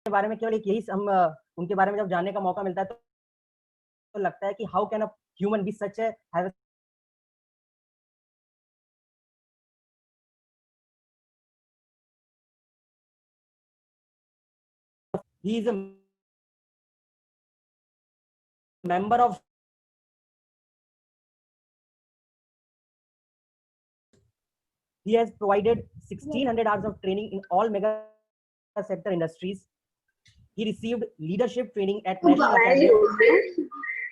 बारे में केवल एक यही हम उनके बारे में जब जानने का मौका मिलता है तो लगता है कि how can a human be such have he is a member of he has provided 1600 hours of training in all mega sector industries. He received leadership training at National Academy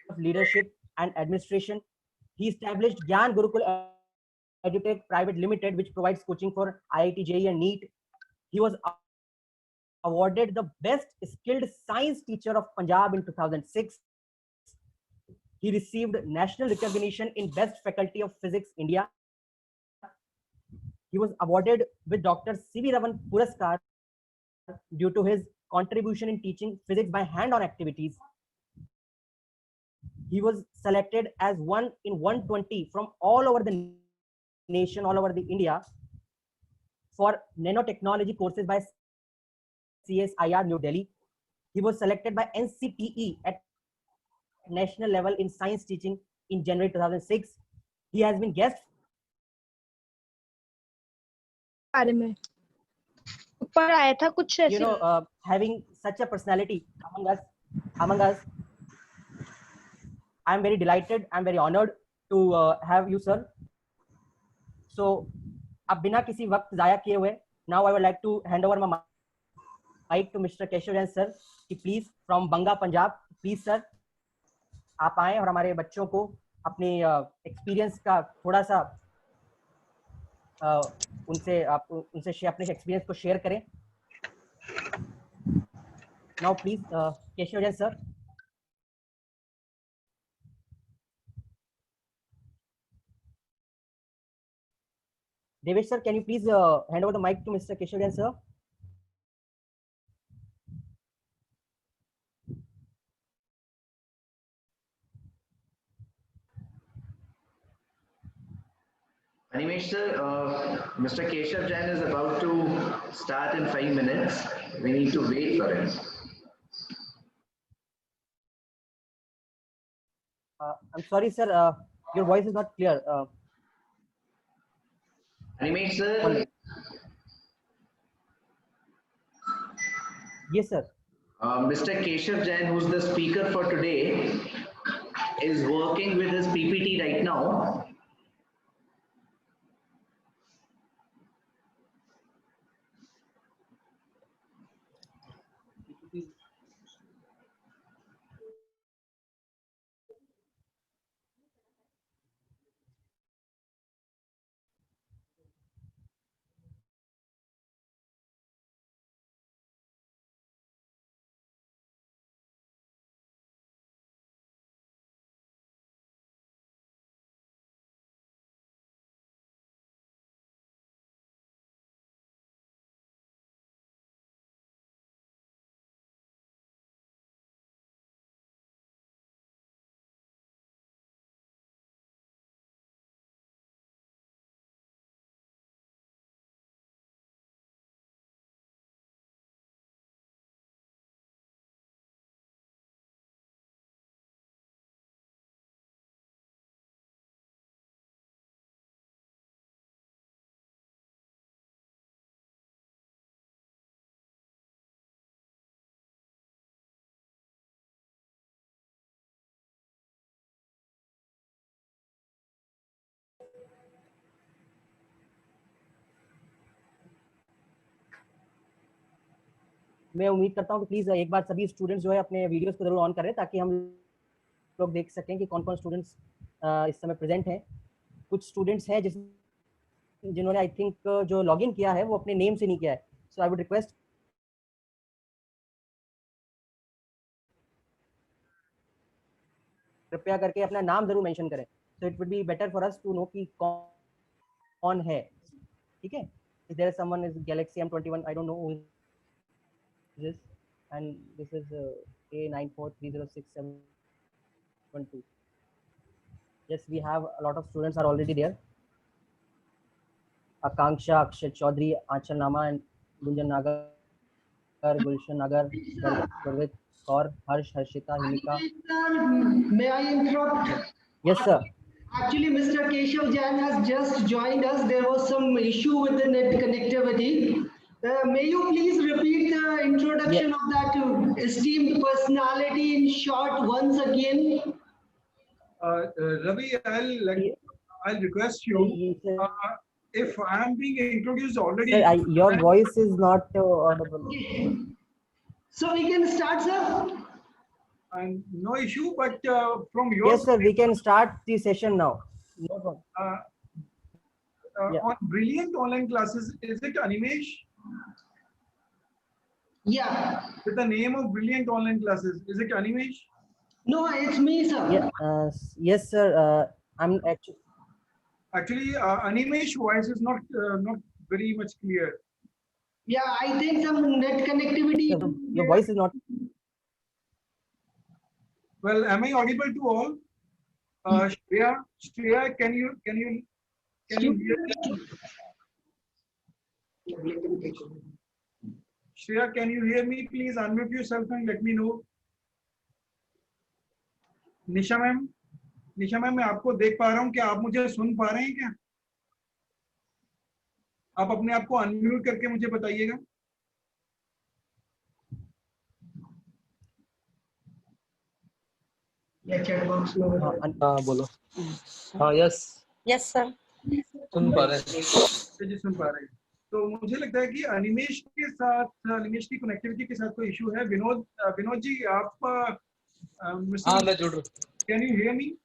of Leadership and Administration. He established Gyan Gurukul EduTech Private Limited, which provides coaching for IIT, JEE, and NEET. He was awarded the Best Skilled Science Teacher of Punjab in 2006. He received national recognition in Best Faculty of Physics, India. He was awarded with Dr. C.V. Raman Puraskar due to his contribution in teaching physics by hand-on activities. He was selected as one in 120 from all over the nation, all over the India, for nanotechnology courses by CSIR New Delhi. He was selected by NCTE at national level in science teaching in January 2006. He has been guest बारे में ऊपर आया था कुछ ऐसे, having such a personality among us. I am very delighted, I am very honored to have you, sir. So अब बिना किसी वक्त जाया किए हुए, now I would like to hand over my mic to Mr. Keshav Jain sir. Please from Banga, Punjab. Please sir, आप आए और हमारे बच्चों को अपने एक्सपीरियंस का थोड़ा सा उनसे अपने एक्सपीरियंस को शेयर करें. Now please Keshav Jain sir. Devesh sir, can you please hand over the mic to Mr. Keshav Jain sir? Animesh sir, Mr. Keshav Jain is about to start in 5 minutes. We need to wait for him. I'm sorry sir, your voice is not clear. Animesh sir. Yes sir. Mr. Keshav Jain, who's the speaker for today, is working with his PPT right now. मैं उम्मीद करता हूँ कि please एक बार सभी students जो है अपने वीडियोस को जरूर ऑन करें ताकि हम लोग देख सकें कि कौन कौन स्टूडेंट्स इस समय प्रेजेंट हैं. कुछ स्टूडेंट्स हैं जिन्होंने आई थिंक जो लॉगिन किया है वो अपने नेम से नहीं किया है. सो आई वुड रिक्वेस्ट कृपया करके अपना नाम जरूर मेंशन करें. So it would be better for us to know कि कौन है. ठीक है. If there is someone is galaxy M21, I don't know who this, and this is A94306712. Yes, we have a lot of students are already there. Akanksha, Akshay Chaudhary, Aanchal Nama, and Gunjan Nagar Gulshan Agar, Gurvit Kaur, Harsh, Harshita, Himika. May I interrupt? Yes, sir. Actually, Mr. Keshav Jain has just joined us. There was some issue with the net connectivity. May you please repeat the introduction of that esteemed personality in short once again? Ravi, I'll request you, if I am being introduced already. Sir, your voice is not audible. Okay. So we can start, sir? And no issue, but from your Yes, sir, we can start the session now. No problem. Yeah. On Brilliant Online Classes, is it Animesh? Yeah. With the name of Brilliant Online Classes, is it Animesh? No, it's me, sir. Yeah. Yes, sir. I'm Actually, Animesh voice is not very much clear. Yeah, I think some net connectivity. Your voice is not. Well, am I audible to all? Shreya, can you hear me? Shreya, can you hear me? Please unmute yourself and let me know. Nisha ma'am, मैं आपको देख पा रहा हूँ, क्या आप मुझे सुन पा रहे हैं क्या? आप अपने आप को अनम्यूट करके मुझे बताइएगा। चैट बॉक्स में बोलो। हाँ, यस सर, सुन पा रहे हैं जी, सुन पा रहे हैं। तो मुझे लगता है कि अनिमेश के साथ, अनिमेश की कनेक्टिविटी के साथ कोई इशू है। विनोद जी, आप हाँ, मैं जुड़ रहा हूँ। Can you hear me?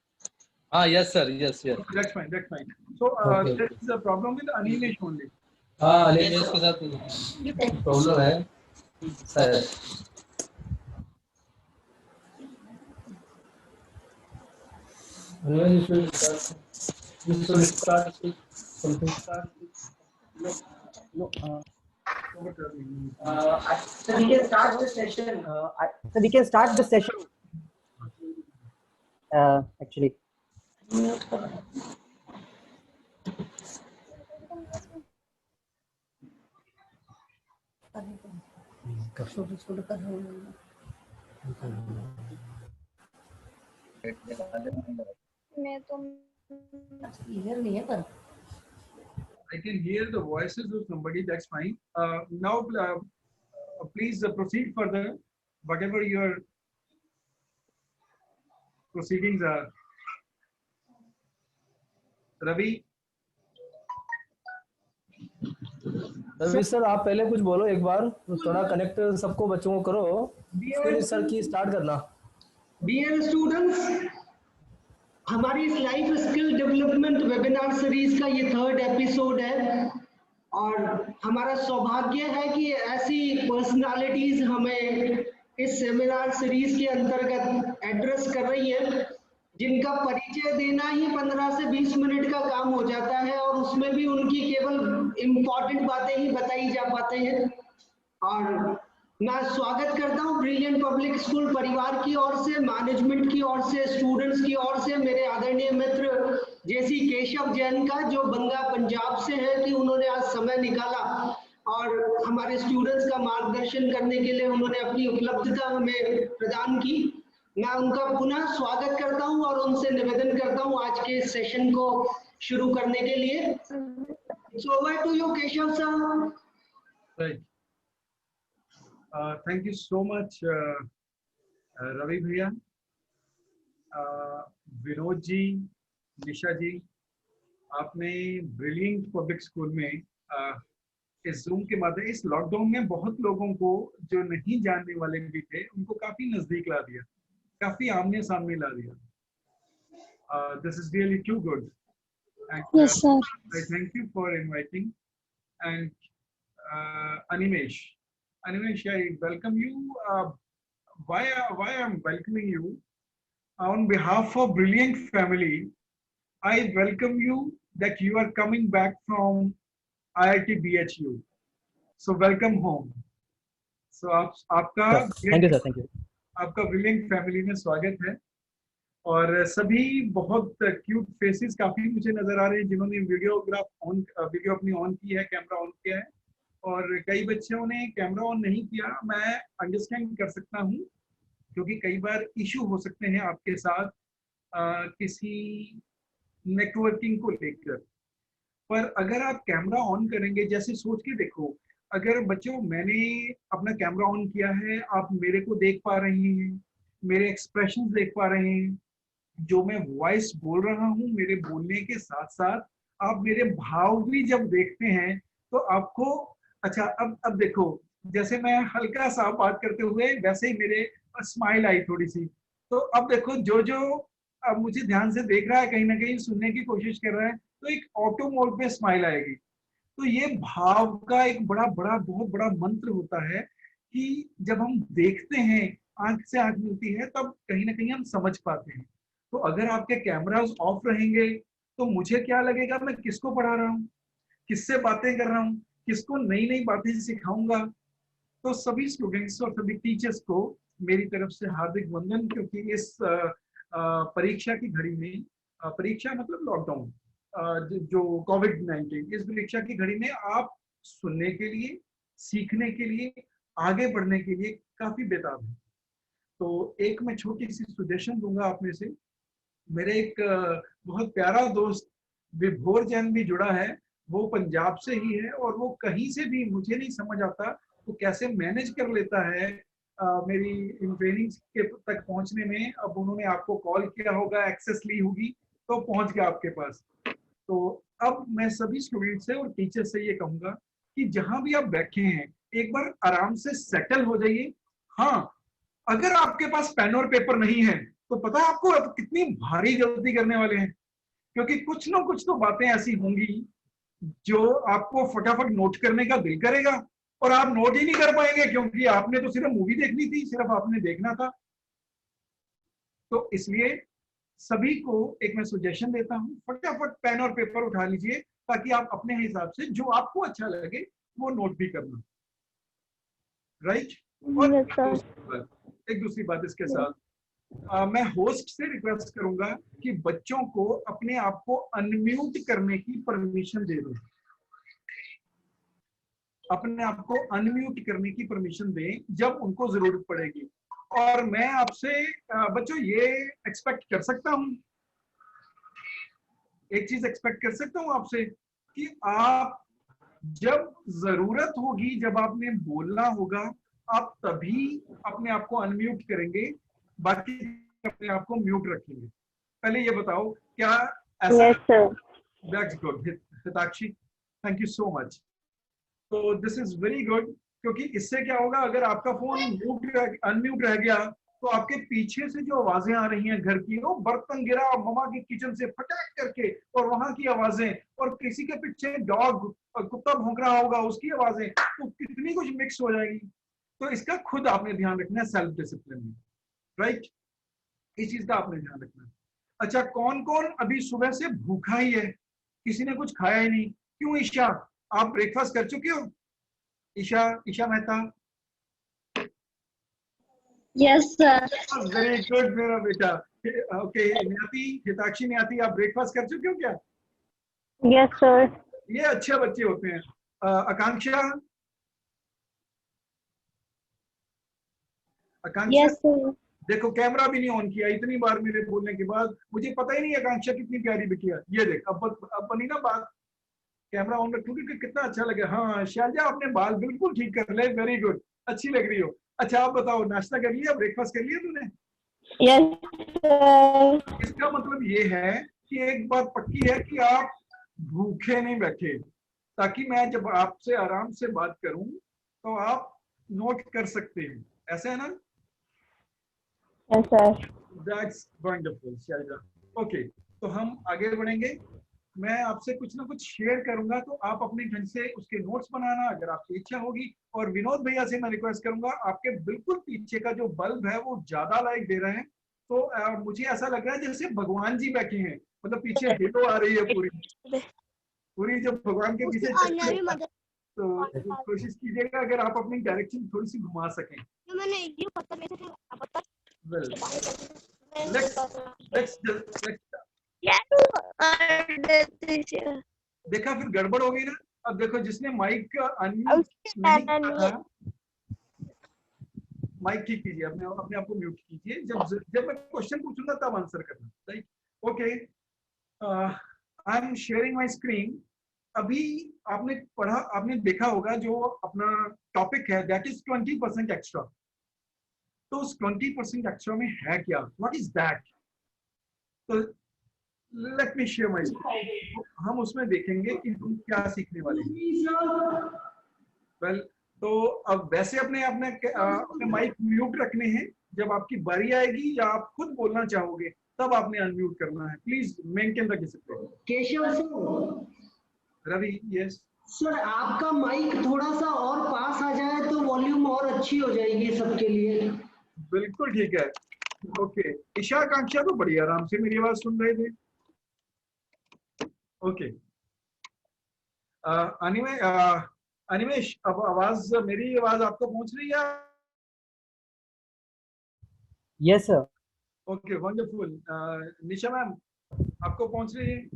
हाँ, yes sir, yes that's fine. So there is a problem with Animesh only. हाँ, अनिमेश के साथ प्रॉब्लम है sir. You should start something. No. So we can start the session. So we can start the session. Actually. I can hear the voices of somebody. That's fine. Now, please proceed further. Whatever your proceedings are. Ravi. Ravi sir, आप पहले कुछ बोलो एक बार, थोड़ा connect सबको बच्चों को करो, फिर सर की स्टार्ट करना। डियर स्टूडेंट्स, हमारी इस life skill development webinar series का ये 3rd एपिसोड है और हमारा सौभाग्य है कि ऐसी पर्सनालिटीज हमें इस सेमिनार सीरीज के अंतर्गत एड्रेस कर रही है जिनका परिचय देना ही 15 से 20 मिनट का काम हो जाता है और उसमें भी उनकी केवल इम्पोर्टेंट बातें ही बताई जा पाते हैं। और मैं स्वागत करता हूं ब्रिलियंट पब्लिक स्कूल परिवार की ओर से, मैनेजमेंट की ओर से, स्टूडेंट्स की ओर से, मेरे आदरणीय मित्र जेसी केशव जैन का, जो बंगा पंजाब से है, कि उन्होंने आज समय निकाला और हमारे स्टूडेंट्स का मार्गदर्शन करने के लिए उन्होंने अपनी उपलब्धता हमें प्रदान की। मैं उनका पुनः स्वागत करता हूं और उनसे निवेदन करता हूं आज के सेशन को शुरू करने के लिए। It's over to you, Keshav sir. Right. Thank you so much, Ravi भैया, विनोद जी, निशा जी, आपने ब्रिलियंट पब्लिक स्कूल में इस जूम के माध्यम, इस लॉकडाउन में बहुत लोगों को जो नहीं जानने वाले भी थे उनको काफी नजदीक ला दिया, काफी आमने सामने ला दिया। This is really too good. And, Yes, sir. I thank you for inviting. And Animesh, I welcome you. Why I'm welcoming you? On behalf of Brilliant Family, I welcome you that you are coming back from IIT BHU. So welcome home. So आपका Thank you, sir. Thank you. आपका brilliant family में स्वागत है और सभी बहुत cute faces काफी मुझे नजर आ रहे हैं जिन्होंने वीडियो अपनी ऑन की है, कैमरा ऑन किया है और कई बच्चों ने कैमरा ऑन नहीं किया, मैं अंडरस्टैंड कर सकता हूँ, क्योंकि कई बार इशू हो सकते हैं आपके साथ किसी नेटवर्किंग को लेकर। पर अगर आप कैमरा ऑन करेंगे, जैसे सोच के देखो, अगर बच्चों मैंने अपना कैमरा ऑन किया है, आप मेरे को देख पा रहे हैं, मेरे एक्सप्रेशंस देख पा रहे हैं, जो मैं वॉइस बोल रहा हूँ, मेरे बोलने के साथ साथ आप मेरे भाव भी जब देखते हैं तो आपको अच्छा, अब देखो, जैसे मैं हल्का सा बात करते हुए वैसे ही मेरे स्माइल आई थोड़ी सी, तो अब देखो जो जो अब मुझे ध्यान से देख रहा है, कहीं ना कहीं सुनने की कोशिश कर रहा है, तो एक ऑटो मोड पे स्माइल आएगी। तो ये भाव का एक बड़ा बड़ा बहुत बड़ा मंत्र होता है कि जब हम देखते हैं, आंख से आंख मिलती है, तब कहीं ना कहीं हम समझ पाते हैं। तो अगर आपके कैमरास ऑफ रहेंगे तो मुझे क्या लगेगा, मैं किसको पढ़ा रहा हूँ, किससे बातें कर रहा हूँ, किसको नई नई बातें सिखाऊंगा। तो सभी स्टूडेंट्स और सभी टीचर्स को मेरी तरफ से हार्दिक वंदन, क्योंकि इस परीक्षा की घड़ी में, परीक्षा मतलब लॉकडाउन, जो कोविड-19, इस परीक्षा की घड़ी में आप सुनने के लिए, सीखने के लिए, आगे बढ़ने के लिए काफी बेताब हैं। तो एक मैं छोटी सी सजेशन दूंगा आप में से। मेरे एक बहुत प्यारा दोस्त विभोर जैन भी जुड़ा है, वो पंजाब से ही है, और वो कहीं से भी, मुझे नहीं समझ आता वो कैसे मैनेज कर लेता है मेरी इन ट्रेनिंग्स के तक पहुंचने में। अब उन्होंने आपको कॉल किया होगा, एक्सेस ली होगी, तो पहुंच गया आपके पास। तो अब मैं सभी स्टूडेंट से और टीचर से ये कहूंगा कि जहां भी आप बैठे हैं, एक बार आराम से सेटल हो जाइए। हाँ, अगर आपके पास पेन और पेपर नहीं है तो पता है आपको कितनी भारी गलती करने वाले हैं, क्योंकि कुछ ना कुछ तो बातें ऐसी होंगी जो आपको फटाफट नोट करने का दिल करेगा, और आप नोट ही नहीं कर पाएंगे, क्योंकि आपने तो सिर्फ मूवी देखनी थी, सिर्फ आपने देखना था। तो इसलिए सभी को एक मैं सजेशन देता हूं, फटाफट पेन और पेपर उठा लीजिए, ताकि आप अपने हिसाब से जो आपको अच्छा लगे वो नोट भी करना। राइट? और एक दूसरी बात इसके साथ, मैं होस्ट से रिक्वेस्ट करूंगा कि बच्चों को अपने आप को अनम्यूट करने की परमिशन दे दें। अपने आप को अनम्यूट करने की परमिशन दें जब उनको जरूरत पड़ेगी। और मैं आपसे बच्चों ये एक्सपेक्ट कर सकता हूं, एक चीज एक्सपेक्ट कर सकता हूं आपसे, कि आप जब जरूरत होगी, जब आपने बोलना होगा, आप तभी अपने आप को अनम्यूट करेंगे, बाकी अपने आप को म्यूट रखेंगे। पहले ये बताओ, क्या ऐसा? Yes, sir. That's good, Hitakshi, thank you so much. तो दिस इज वेरी गुड, क्योंकि इससे क्या होगा, अगर आपका फोन अनम्यूट रह गया तो आपके पीछे से जो आवाजें आ रही हैं घर की, वो बर्तन गिरा ममा के किचन से फटाक करके, और वहां की आवाजें, और किसी के पीछे डॉग कुत्ता भौंक रहा होगा उसकी आवाजें, तो कितनी कुछ मिक्स हो जाएगी। तो इसका खुद आपने ध्यान रखना है, सेल्फ डिसिप्लिन में। राइट? इस चीज का आपने ध्यान रखना है। अच्छा, कौन कौन अभी सुबह से भूखा ही है, किसी ने कुछ खाया ही नहीं? क्यों ईशा, आप ब्रेकफास्ट कर चुके हो? Isha Mehta? Yes, sir. Very good मेरा बेटा। ओके, न्याती, हिताक्षी न्याती, आप ब्रेकफास्ट कर चुके हो क्या? Yes, sir. ये अच्छे बच्चे होते हैं। आकांक्षा? आकांक्षा? Yes, sir. देखो, कैमरा भी नहीं ऑन किया, इतनी बार मेरे बोलने के बाद मुझे पता ही नहीं आकांक्षा कितनी प्यारी बिटिया। ये देख, अब बनी ना बात, कैमरा ऑन रखोगे कि कितना अच्छा लगे। हाँ शैलजा, आपने बाल बिल्कुल ठीक कर ले, वेरी गुड, अच्छी लग रही हो। अच्छा, आप बताओ, नाश्ता कर लिया, ब्रेकफास्ट कर लिया तूने? Yes, sir. इसका मतलब ये है कि एक बात पक्की है कि आप भूखे नहीं बैठे, ताकि मैं जब आपसे आराम से बात करूं तो आप नोट कर सकते हैं। ऐसा है ना? Yes, sir. That's wonderful, Shailaja. Okay, तो हम आगे बढ़ेंगे। मैं आपसे कुछ ना कुछ शेयर करूंगा, तो आप अपने ढंग से उसके नोट्स बनाना, अगर आपकी इच्छा होगी। और विनोद भैया से मैं रिक्वेस्ट करूंगा, आपके बिल्कुल पीछे का जो बल्ब है वो ज्यादा लाइट दे रहे हैं, तो मुझे ऐसा लग रहा है जैसे भगवान जी बैठे हैं, मतलब पीछे हिलो आ रही है पूरी जब भगवान के पीछे तो कोशिश कीजिएगा अगर आप अपनी डायरेक्शन थोड़ी सी घुमा सकें। देखा, फिर गड़बड़ हो गई ना, अब देखो जिसने माइक अनम्यूट नहीं किया था, माइक ठीक कीजिए, अपने अपने आप को म्यूट कीजिए। जब मैं क्वेश्चन पूछूंगा तब आंसर करना, right? Okay, I am sharing my screen. अभी आपने पढ़ा, आपने देखा होगा जो अपना टॉपिक है, दैट इज 20% एक्स्ट्रा। तो उस 20% एक्स्ट्रा में है क्या, व्हाट इज दैट? तो let me share my screen, हम उसमें देखेंगे कि हम क्या सीखने वाले हैं। वेल, तो अब वैसे अपने माइक म्यूट रखने हैं। जब आपकी बारी आएगी या आप खुद बोलना चाहोगे तब आपने अनम्यूट करना है। Please maintain the discipline. Keshav sir, Ravi, yes sir आपका माइक थोड़ा सा और पास आ जाए तो वॉल्यूम और अच्छी हो जाएगी सबके लिए। बिल्कुल ठीक है। ओके, ईशा आकांक्षा तो बड़ी आराम से मेरी आवाज सुन रहे थे। ओके, अनिमेश, अब आवाज, मेरी आवाज आपको पहुंच रही है? Yes sir. Okay, wonderful. Nisha ma'am, आपको पहुंच रही है?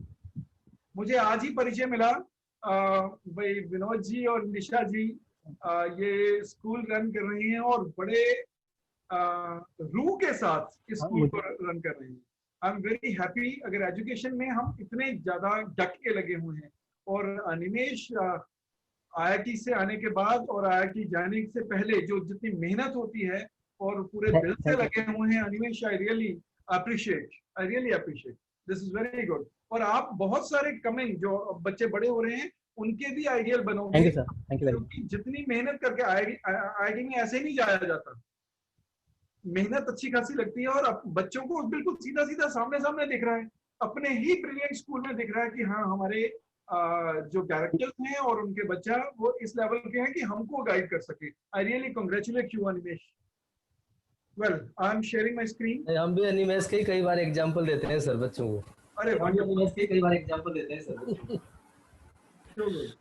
मुझे आज ही परिचय मिला, भाई विनोद जी और निशा जी ये स्कूल रन कर रही हैं और बड़े रूह के साथ इस स्कूल को रन कर रही हैं। I am very happy. अगर एजुकेशन में हम इतने ज्यादा डट के लगे हुए हैं, और अनिमेश IIT से आने के बाद और IIT जाने से पहले जो जितनी मेहनत होती है और पूरे दिल से लगे हुए हैं, Animesh, I really appreciate, this is very good. और आप बहुत सारे कमिंग जो बच्चे बड़े हो रहे हैं उनके भी आइडियल बनोगे। Thank you sir, thank you very much. जितनी मेहनत करके IIT में ऐसे नहीं जाया जाता, मेहनत अच्छी खासी लगती है। और बच्चों को बिल्कुल सीधा सीधा सामने सामने दिख रहा है, अपने ही ब्रिलियंट स्कूल में दिख रहा है कि हाँ, हमारे जो डायरेक्टर्स हैं और उनके बच्चा वो इस लेवल के हैं कि हमको गाइड कर सके। I really congratulate you Animesh. Well, I am sharing my screen. हम भी अनिमेश के कई बार एग्जांपल देते हैं सर बच्चों को। अरे अनिमेश के कई बार एग्जांपल देते हैं सर बच्चों को।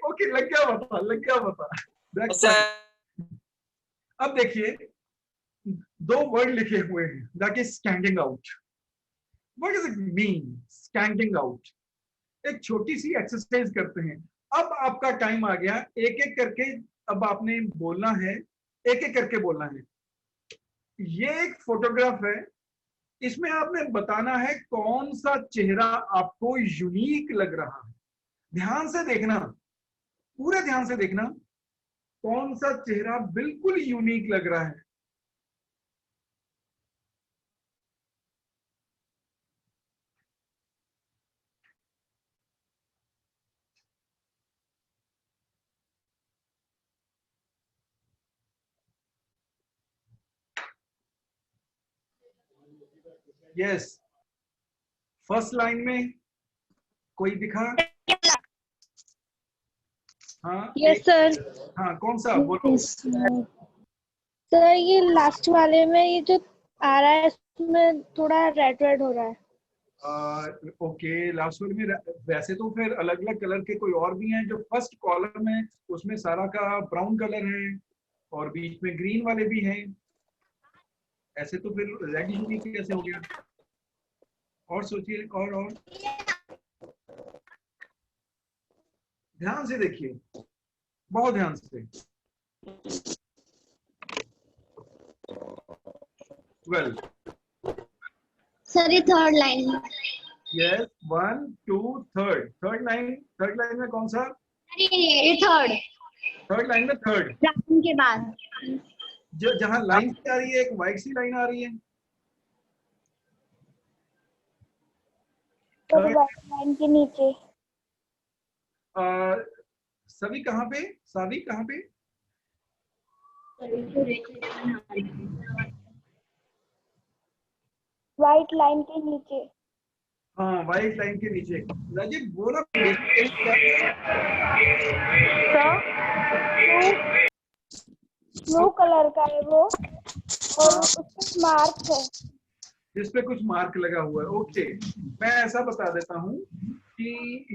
ओके, लग गया पता। अब देखिए, दो वर्ड लिखे हुए हैं, that is standing out. What does it mean standing out? एक छोटी सी एक्सरसाइज करते हैं। अब आपका टाइम आ गया, एक एक करके अब आपने बोलना है, एक एक करके बोलना है। ये एक फोटोग्राफ है, इसमें आपने बताना है कौन सा चेहरा आपको यूनिक लग रहा है। ध्यान से देखना, पूरे ध्यान से देखना, कौन सा चेहरा बिल्कुल यूनिक लग रहा है। यस, फर्स्ट लाइन में कोई दिखा? हाँ, यस सर। हाँ, कौन सा बोलो? सर ये लास्ट वाले में ये जो आ रहा है इसमें थोड़ा रेड हो रहा है। ओके, लास्ट वन में वैसे तो फिर अलग अलग कलर के कोई और भी हैं। जो फर्स्ट कॉलम है उसमें सारा का ब्राउन कलर है और बीच में ग्रीन वाले भी हैं। ऐसे तो फिर रेड यूनिक कैसे हो गया? और सोचिए, और ध्यान से देखिए, बहुत ध्यान से। वेल, सर ये third line. Yes, 1 2 third line में कौन सा? ये थर्ड लाइन में थर्ड के बाद जो जहां लाइन आ रही है, एक वाइट सी लाइन आ रही है। तो वाइट लाइन के नीचे सभी कहाँ पे? सावी कहाँ पे? वाइट लाइन के नीचे। हाँ, वाइट लाइन के नीचे। राजीव बोला ब्लू कलर का है वो, और उसमें मार्क है। जिस पे कुछ मार्क लगा हुआ है। ओके, मैं ऐसा बता देता हूँ कि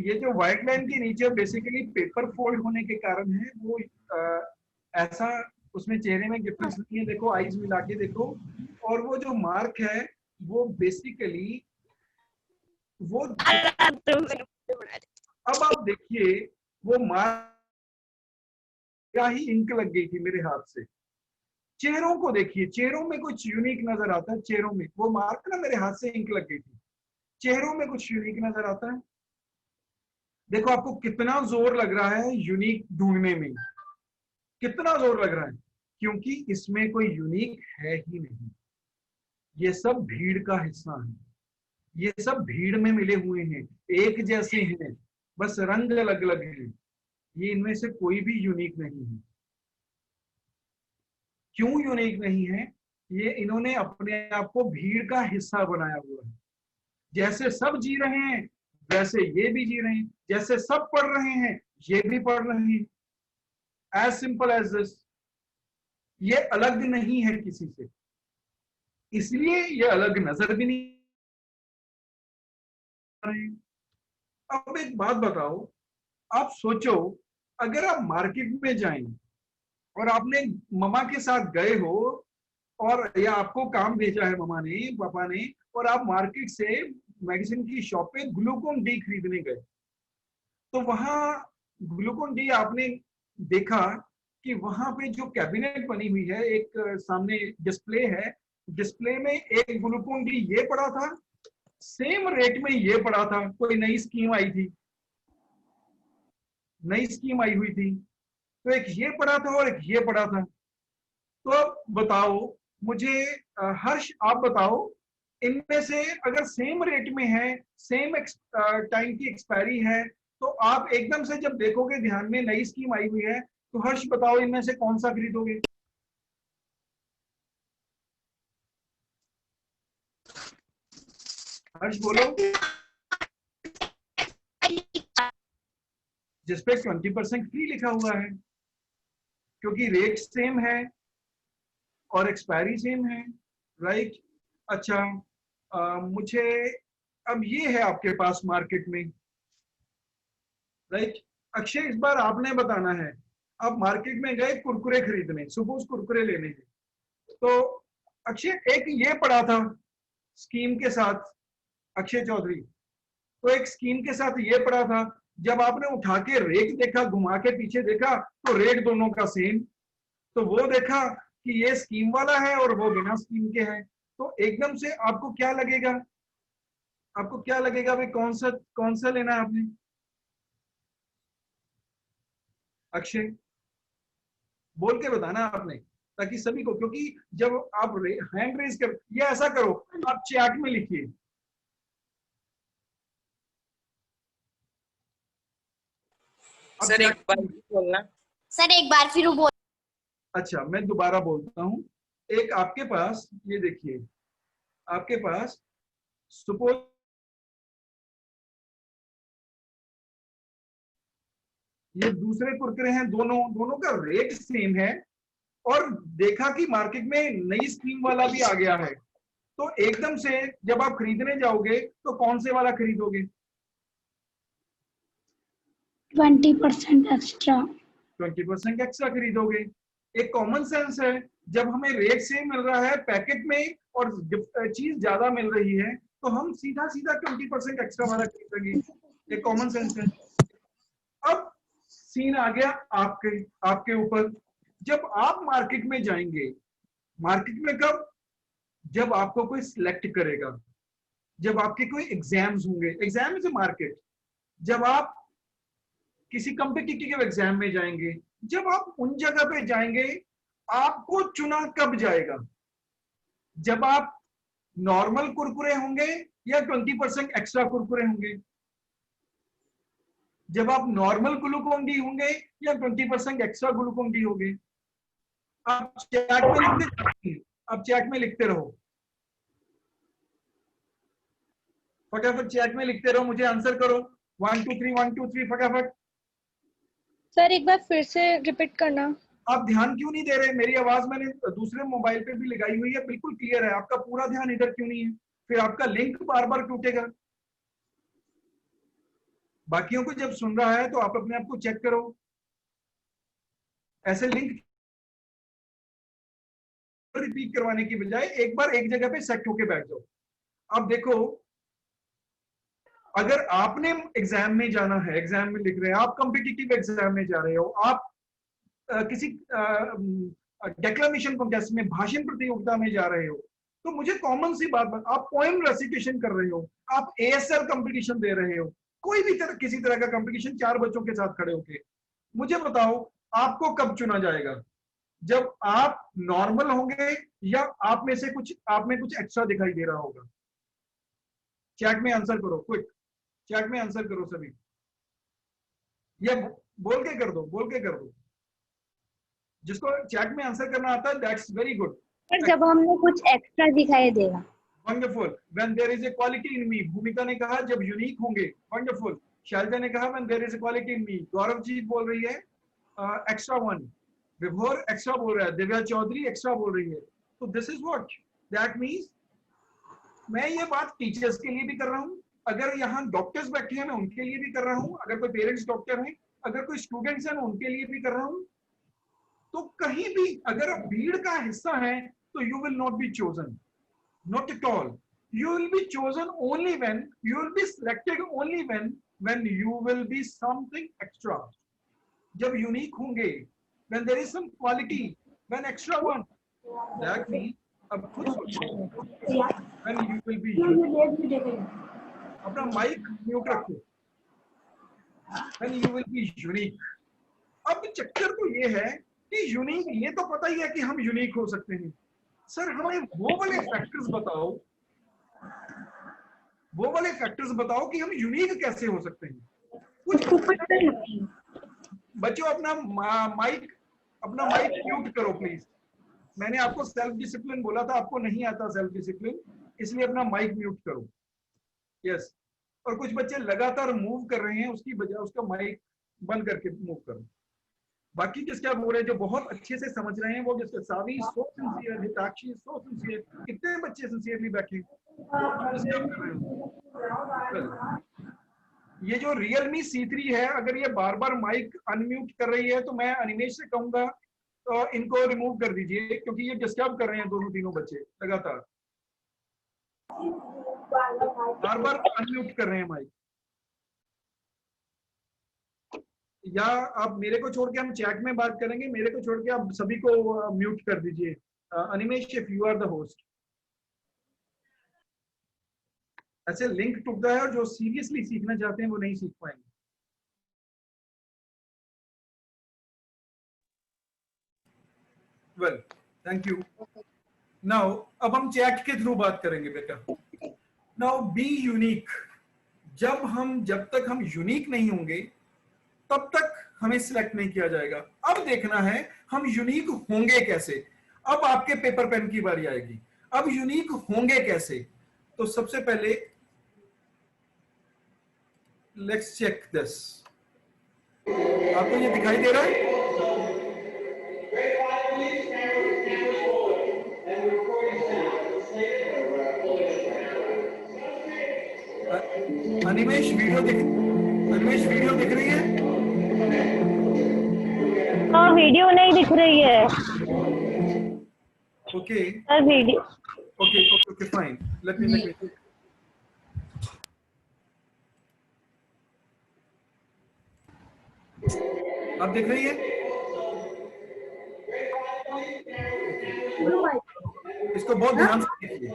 ये जो व्हाइट लाइन के नीचे बेसिकली पेपर फोल्ड होने के कारण है, वो ऐसा उसमें चेहरे में डिफरेंस नहीं है। देखो आईज मिला के देखो, और वो जो मार्क है वो बेसिकली वो अब आप देखिए वो मार्क क्या ही इंक लग गई थी मेरे हाथ से। चेहरों को देखिए, चेहरों में कुछ यूनिक नजर आता है। चेहरों में वो मार्क ना मेरे हाथ से इंक लग गई थी, चेहरों में कुछ यूनिक नजर आता है। देखो आपको कितना जोर लग रहा है यूनिक ढूंढने में, कितना जोर लग रहा है, क्योंकि इसमें कोई यूनिक है ही नहीं। ये सब भीड़ का हिस्सा है, ये सब भीड़ में मिले हुए हैं, एक जैसे हैं, बस रंग अलग अलग हैं। ये इनमें से कोई भी यूनिक नहीं है। क्यों यूनिक नहीं है? ये इन्होंने अपने आप को भीड़ का हिस्सा बनाया हुआ है। जैसे सब जी रहे हैं वैसे ये भी जी रहे हैं, जैसे सब पढ़ रहे हैं ये भी पढ़ रहे हैं। As simple as this. ये अलग नहीं है किसी से, इसलिए ये अलग नजर भी नहीं आ रहे। अब एक बात बताओ, आप सोचो अगर आप मार्केट में जाएं और आपने ममा के साथ गए हो, और या आपको काम भेजा है ममा ने, पापा ने, और आप मार्केट से मेडिसिन की शॉप पे ग्लूकोन डी खरीदने गए, तो वहां ग्लूकोन डी आपने देखा कि वहां पे जो कैबिनेट बनी हुई है, एक सामने डिस्प्ले है, डिस्प्ले में एक ग्लूकोन डी ये पड़ा था, सेम रेट में ये पड़ा था। कोई नई स्कीम आई थी, नई स्कीम आई हुई थी, तो एक ये पड़ा था और एक ये पड़ा था। तो अब बताओ मुझे हर्ष, आप बताओ इनमें से अगर सेम रेट में है, सेम टाइम की एक्सपायरी है, तो आप एकदम से जब देखोगे ध्यान में नई स्कीम आई हुई है, तो हर्ष बताओ इनमें से कौन सा खरीदोगे? हर्ष बोलो। जिसपे 20% फ्री लिखा हुआ है, क्योंकि रेट सेम है और एक्सपायरी सेम है, राइट? अच्छा, मुझे अब ये है आपके पास मार्केट में, राइट? अक्षय इस बार आपने बताना है। आप मार्केट में गए कुरकुरे खरीदने, सपोज कुरकुरे लेने हैं, तो अक्षय एक ये पड़ा था स्कीम के साथ, अक्षय चौधरी, तो एक स्कीम के साथ ये पड़ा था। जब आपने उठा के रेट देखा, घुमा के पीछे देखा, तो रेट दोनों का सेम। तो वो देखा कि ये स्कीम वाला है और वो बिना स्कीम के है, तो एकदम से आपको क्या लगेगा? आपको क्या लगेगा भाई कौन सा लेना है आपने? अक्षय बोल के बताना आपने, ताकि सभी को, क्योंकि जब आप हैंड रेज कर, या ऐसा करो आप चैट में लिखिए। सर एक बार बोलना। सर एक बार फिर बोल। अच्छा, मैं दोबारा बोलता हूं। एक आपके पास, ये देखिए, आपके पास सपोज ये दूसरे कुरकुरे हैं, दोनों का रेट सेम है, और देखा कि मार्केट में नई स्कीम वाला भी आ गया है, तो एकदम से जब आप खरीदने जाओगे तो कौन से वाला खरीदोगे? 20% एक्स्ट्रा। 20% एक्स्ट्रा खरीदोगे। एक कॉमन सेंस है, जब हमें रेट सेम मिल रहा है पैकेट में और चीज ज्यादा मिल रही है, तो हम सीधा 20% एक्स्ट्रा वाला खरीदेंगे। एक कॉमन सेंस है। अब सीन आ गया आपके ऊपर। जब आप मार्केट में जाएंगे, मार्केट में कब? जब आपको कोई सिलेक्ट करेगा, जब आपके कोई एग्जाम्स होंगे, एग्जाम इज ए मार्केट। जब आप किसी कॉम्पिटिटिव एग्जाम में जाएंगे, जब आप उन जगह पे जाएंगे, आपको चुना कब जाएगा? जब आप नॉर्मल कुरकुरे होंगे या 20% एक्स्ट्रा कुरकुरे होंगे? जब आप नॉर्मल ग्लूकोन डी होंगे या 20% एक्स्ट्रा ग्लूकोन डी होंगे? आप चैट में लिखते, आप चैट में लिखते रहो, फटाफट चैट में लिखते रहो, मुझे आंसर करो। 1 2 3 1 2 3 फटाफट। सर एक बार फिर से रिपीट करना। आप ध्यान क्यों नहीं दे रहे? मेरी आवाज मैंने दूसरे मोबाइल पे भी लगाई हुई है, बिल्कुल क्लियर है। आपका पूरा ध्यान इधर क्यों नहीं है? फिर आपका लिंक बार बार टूटेगा। बाकियों को जब सुन रहा है तो आप अपने आप को चेक करो, ऐसे लिंक रिपीट करवाने की बजाय एक बार एक जगह पे सेट होके बैठ जाओ। अब देखो, अगर आपने एग्जाम में जाना है, एग्जाम में लिख रहे हैं, आप कॉम्पिटिटिव एग्जाम में जा रहे हो, आप किसी डेक्लेमेशन कॉन्टेस्ट में, भाषण प्रतियोगिता में जा रहे हो, तो मुझे कॉमन सी बात, आप पोएम रेसिटेशन कर रहे हो, आप ASL कंपटीशन दे रहे हो, कोई भी किसी तरह का कंपटीशन 4 बच्चों के साथ खड़े होके, मुझे बताओ आपको कब चुना जाएगा? जब आप नॉर्मल होंगे या आप में से आप में कुछ एक्स्ट्रा दिखाई दे रहा होगा? चैट में आंसर करो, क्विक चैट में आंसर करो सभी, या बोल के कर दो, बोल के कर दो। जिसको चैट में आंसर करना आता है, दैट्स वेरी गुड। पर जब हमने कुछ एक्स्ट्रा दिखाई देगा। Wonderful. When there is a quality in me, Bhumika ने कहा जब यूनिक होंगे। वंडरफुल। शैलजा ने कहा when there is a quality in me. Gaurav ji बोल रही है एक्स्ट्रा वन। विभोर एक्स्ट्रा बोल रहा है। दिव्या चौधरी एक्स्ट्रा बोल रही है। तो this is what that means, मैं ये बात टीचर्स के लिए भी कर रहा हूं, अगर यहाँ डॉक्टर्स बैठे हैं मैं उनके लिए भी कर रहा हूं, अगर कोई पेरेंट्स डॉक्टर हैं, अगर कोई स्टूडेंट्स हैं मैं उनके लिए भी कर रहा हूं। तो कहीं भी अगर आप भीड़ का हिस्सा है तो you will not be chosen, not at all. You will be chosen only when you will be selected only when you will be something extra. जब यूनिक होंगे, when there is some quality, when extra one, that means अब खुद सोचो, when you will be unique. अपना mic mute रखो, when you will be unique. अब चक्कर तो ये है कि यूनिक, ये तो पता ही है कि हम यूनिक हो सकते हैं। सर हमें वो वाले फैक्टर्स बताओ, वो वाले फैक्टर्स बताओ कि हम यूनिक कैसे हो सकते हैं। कुछ बच्चों अपना माइक म्यूट करो प्लीज। मैंने आपको सेल्फ डिसिप्लिन बोला था, आपको नहीं आता सेल्फ डिसिप्लिन, इसलिए अपना माइक म्यूट करो। यस। और कुछ बच्चे लगातार मूव कर रहे हैं, उसकी बजाय उसका माइक बंद करके मूव करो। बाकी जिसके आप बोल रहे हैं, जो बहुत अच्छे से समझ रहे हैं, वो जिसके Saavi so sincere, Hitakshi so sincere, कितने बच्चे सिंसियरली बैठे ये जो Realme C3 है, अगर ये बार बार माइक अनम्यूट कर रही है तो मैं अनिमेश से कहूंगा तो इनको रिमूव कर दीजिए, क्योंकि ये डिस्टर्ब कर रहे हैं दोनों तीनों बच्चे लगातार, बार बार अनम्यूट कर रहे हैं माइक। या आप मेरे को छोड़ के, हम चैट में बात करेंगे, मेरे को छोड़ के आप सभी को म्यूट कर दीजिए। Animesh, if you are the host. ऐसे लिंक टूटता है और जो सीरियसली सीखना चाहते हैं वो नहीं सीख पाएंगे। Well, thank you. नाउ अब हम चैट के थ्रू बात करेंगे बेटा। Now be unique. जब तक हम यूनिक नहीं होंगे तब तक हमें सिलेक्ट नहीं किया जाएगा। अब देखना है हम यूनिक होंगे कैसे। अब आपके पेपर पेन की बारी आएगी। अब यूनिक होंगे कैसे? तो सबसे पहले लेट्स चेक दिस। आपको ये दिखाई दे रहा है? अनिमेश वीडियो दिख रही है? हाँ, वीडियो नहीं दिख रही है। Okay video. Okay fine. Let me आप दिख रही है? इसको बहुत ध्यान से देखिए।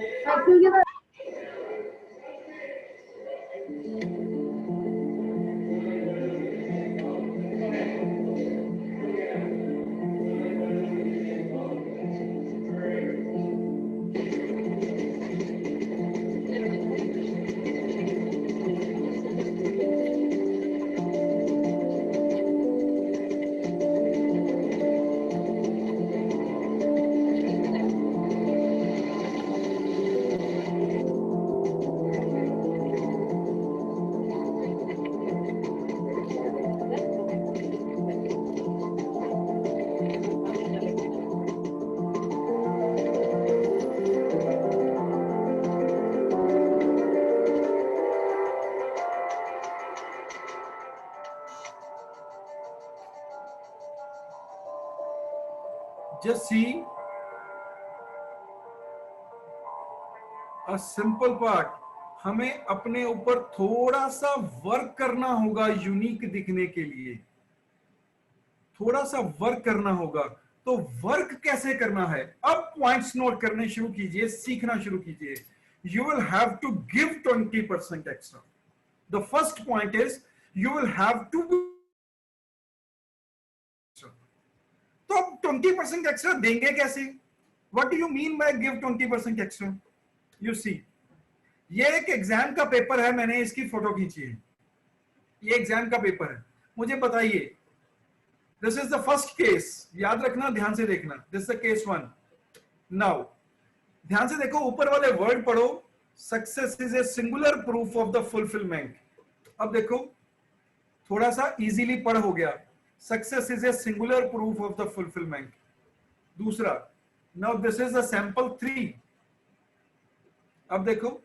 just see a simple part. हमें अपने ऊपर थोड़ा सा वर्क करना होगा यूनिक दिखने के लिए, थोड़ा सा वर्क करना होगा। तो वर्क कैसे करना है? अब पॉइंट्स नोट करने शुरू कीजिए, सीखना शुरू कीजिए। You will have to give 20% extra. The first point is you will have to तो अब 20% एक्स्ट्रा देंगे कैसे? What do you mean by give 20% extra? You see, ये एक एग्जाम का पेपर है, मैंने इसकी फोटो खींची है, ये एग्जाम का पेपर है। मुझे बताइए, this is the first case, याद रखना, ध्यान से देखना, this is the case 1। Now ध्यान से देखो, ऊपर वाले वर्ड पढ़ो, success is a singular proof of the fulfilment. अब देखो थोड़ा सा इजीली पढ़ हो गया, success is a singular proof of the fulfilment. दूसरा, now this is the sample 3। अब देखो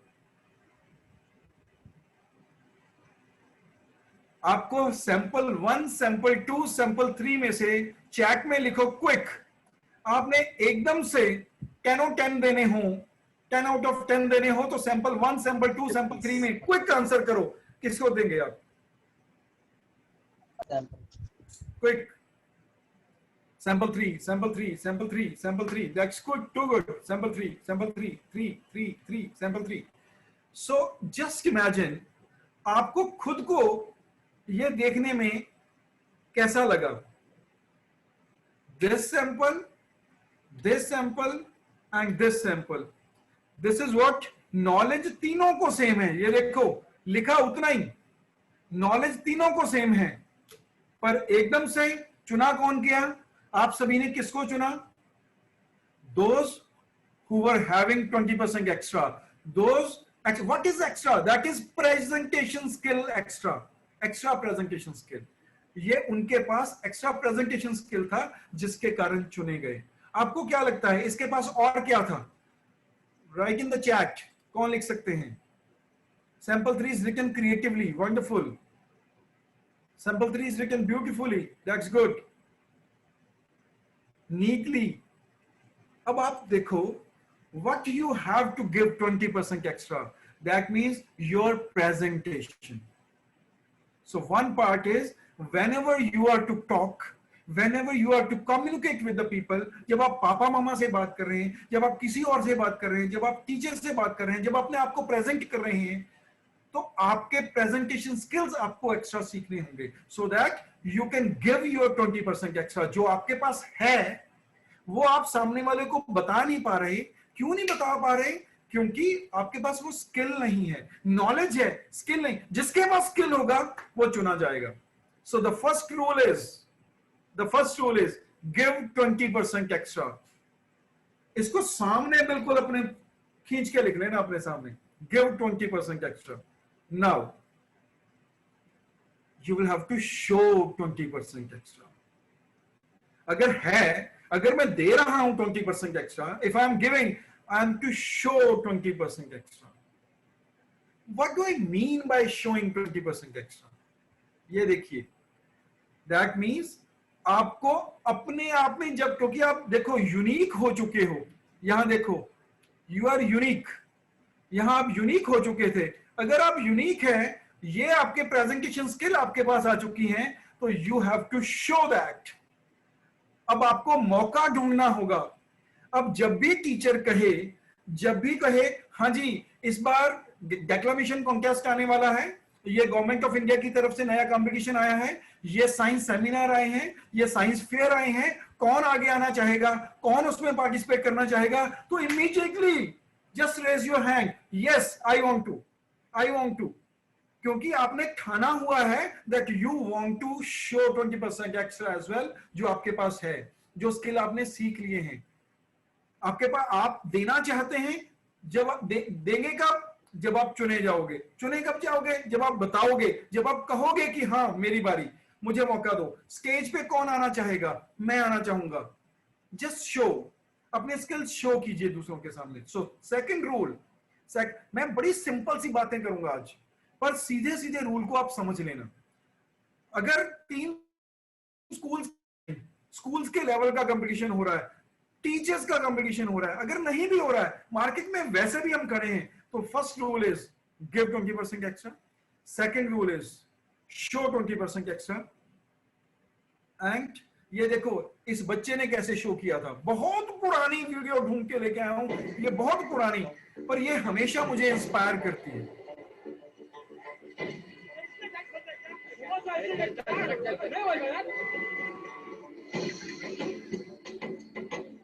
आपको सैंपल 1, सैंपल 2, सैंपल 3 में से चैट में लिखो क्विक। आपने एकदम से 10 और 10 देने हो, 10 आउट ऑफ 10 देने हो, तो सैंपल 1, सैंपल 2, सैंपल 3 में क्विक आंसर करो। किसको देंगे आप? Quick. Sample 3, sample 3, sample 3, sample 3, that's good, too good. Sample 3, sample 3, 3, 3, 3, sample 3। So just imagine आपको खुद को ये देखने में कैसा लगा? This sample and this sample, this is what knowledge तीनों को सेम है। ये देखो लिखा उतना ही, नॉलेज तीनों को सेम है, पर एकदम से चुना कौन किया? आप सभी ने किसको चुना? Those who were having 20% extra. Those, what is extra? That is presentation skill extra, extra presentation skill. ये उनके पास एक्स्ट्रा प्रेजेंटेशन स्किल था जिसके कारण चुने गए। आपको क्या लगता है इसके पास और क्या था? राइट इन द चैट, कौन लिख सकते हैं? Sample 3 is written creatively, wonderful. Sample 3 is written beautifully, that's good. Neatly. अब आप देखो, what you have to give 20% extra? That means your presentation. So one part is whenever you are to talk, whenever you are to communicate with the people, जब आप पापा मामा से बात कर रहे हैं, जब आप किसी और से बात कर रहे हैं, जब आप टीचर से बात कर रहे हैं, जब अपने आप को प्रेजेंट कर रहे हैं, तो आपके प्रेजेंटेशन स्किल्स आपको एक्स्ट्रा सीखने होंगे, so that you can give your 20% extra. जो आपके पास है वो आप सामने वाले को बता नहीं पा रहे। क्यों नहीं बता पा रहे? क्योंकि आपके पास वो स्किल नहीं है। नॉलेज है, स्किल नहीं। जिसके पास स्किल होगा वो चुना जाएगा। So the first rule is give 20% extra. इसको सामने बिल्कुल अपने खींच के लिख लेना अपने सामने, give 20% extra. Now you will have to show 20% extra. अगर मैं दे रहा हूं 20% extra, if I am giving, I am to show 20% extra. What do I mean by showing 20% extra? ये देखिए, that means आपको अपने आप में जब, क्योंकि आप देखो यूनिक हो चुके हो, यहां देखो you are unique, यहां आप यूनिक हो चुके थे। अगर आप यूनिक हैं, ये आपके प्रेजेंटेशन स्किल आपके पास आ चुकी हैं, तो you have to show that. अब आपको मौका ढूंढना होगा। अब जब भी टीचर कहे, हाँ जी इस बार डेक्लामेशन कॉन्टेस्ट आने वाला है, ये गवर्नमेंट ऑफ इंडिया की तरफ से नया कॉम्पिटिशन आया है, ये साइंस सेमिनार आए हैं, ये साइंस फेयर आए हैं, कौन आगे आना चाहेगा, कौन उसमें पार्टिसिपेट करना चाहेगा, तो immediately just raise your hand, yes I want to, क्योंकि आपने ठाना हुआ है that you want to show 20% extra as well, जो आपके पास है, जो स्किल आपने सीख लिए हैं आपके पास। आप देना चाहते हैं, जब आप देंगे कब? जब आप चुने जाओगे। चुने कब जाओगे? जब आप बताओगे, जब आप कहोगे कि हाँ मेरी बारी, मुझे मौका दो। स्टेज पे कौन आना चाहेगा? मैं आना चाहूंगा। जस्ट शो, अपने स्किल्स शो कीजिए दूसरों के सामने। सो सेकंड रूल, मैं बड़ी सिंपल सी बातें करूंगा आज, पर सीधे सीधे रूल को आप समझ लेना। अगर 3 स्कूल्स के लेवल का कंपटीशन हो रहा है, टीचर्स का कंपटीशन हो रहा है, अगर नहीं भी हो रहा है, मार्केट में वैसे भी हम खड़े हैं, तो first rule is give 20% extra, second rule is show 20% extra. And ये देखो इस बच्चे ने कैसे शो किया था, बहुत पुरानी वीडियो ढूंढ के लेके आया हूं, ये बहुत पुरानी, पर ये हमेशा मुझे इंस्पायर करती है।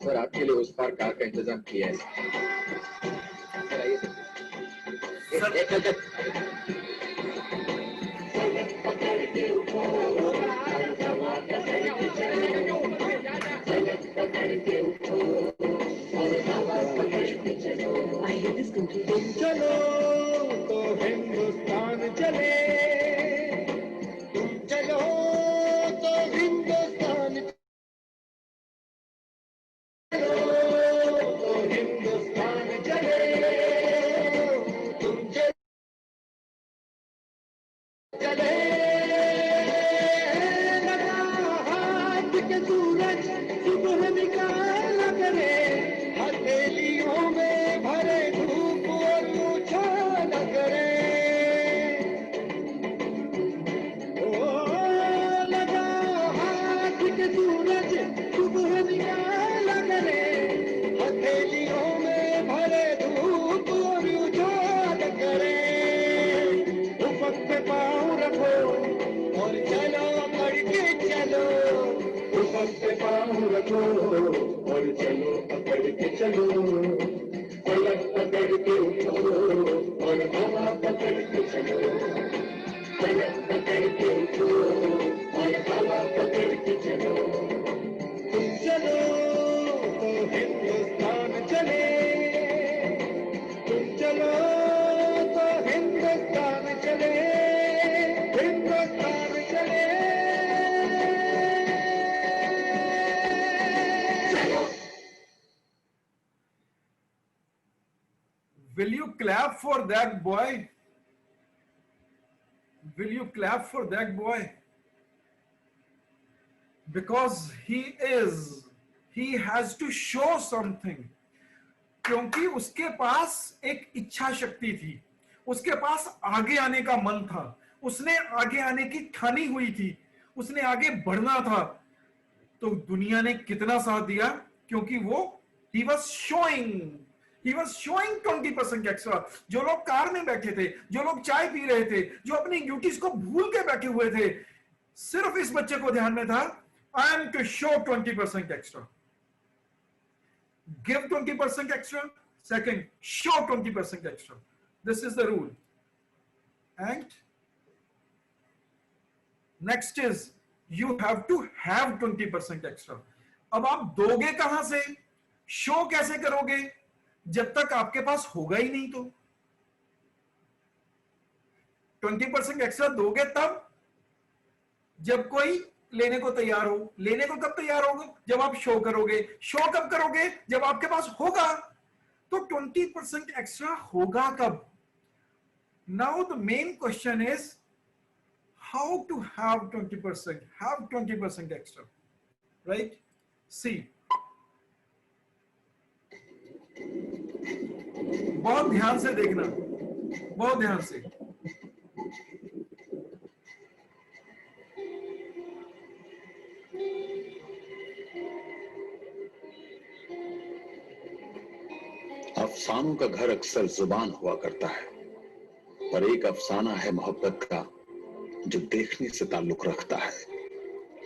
सर आपके लिए उस पार कार का इंतजाम किया है। चलो तो हिंदुस्तान चले, तुम चलो तो हिंदुस्तान चले, लगा हाथ के सूरज सुबह निकाल करे, हथेलियों में भरे धूप और उछाल करे। ओ लगा हाथ के सूरज सुबह निकाल करे, हथेलियों में भरे धूप और उछाल करे। ऊपर पे पाँव रखो और चलो पकड़ के चलो, ऊपर पे पाँव रखो और चलो पकड़ के चलो, पलक पकड़ के उठो और हवा पकड़ के चलो, पलक पकड़ के उठो और हवा पकड़ के चलो। तुम चलो तो हिंदुस्तान चले, तुम चलो तो हिंदुस्तान चले, हिंदुस्तान चले। Will you clap for that boy? Will you clap for that boy? Because he has to show something. क्योंकि उसके पास एक इच्छा शक्ति थी, उसके पास आगे आने का मन था, उसने आगे आने की ठानी हुई थी, उसने आगे बढ़ना था। तो दुनिया ने कितना साथ दिया, क्योंकि वो he was showing 20% एक्स्ट्रा। जो लोग कार में बैठे थे, जो लोग चाय पी रहे थे, जो अपनी ड्यूटीज को भूल के बैठे हुए थे, सिर्फ इस बच्चे को ध्यान में था, I am to show 20% extra. Give 20% extra. Second, show 20% extra. This is the rule. And next is you have to have 20% extra. अब आप दोगे कहां से, शो कैसे करोगे, जब तक आपके पास होगा ही नहीं। तो 20% एक्स्ट्रा दोगे तब जब कोई लेने को तैयार हो। लेने को कब तैयार होगा, जब आप शो करोगे। शो कब करोगे, जब आपके पास होगा। तो 20% एक्स्ट्रा होगा कब। Now the main question is how to have 20% extra, right. See, बहुत ध्यान से देखना, बहुत ध्यान से। अफसानों का घर अक्सर जुबान हुआ करता है, पर एक अफसाना है मोहब्बत का जो देखने से ताल्लुक रखता है,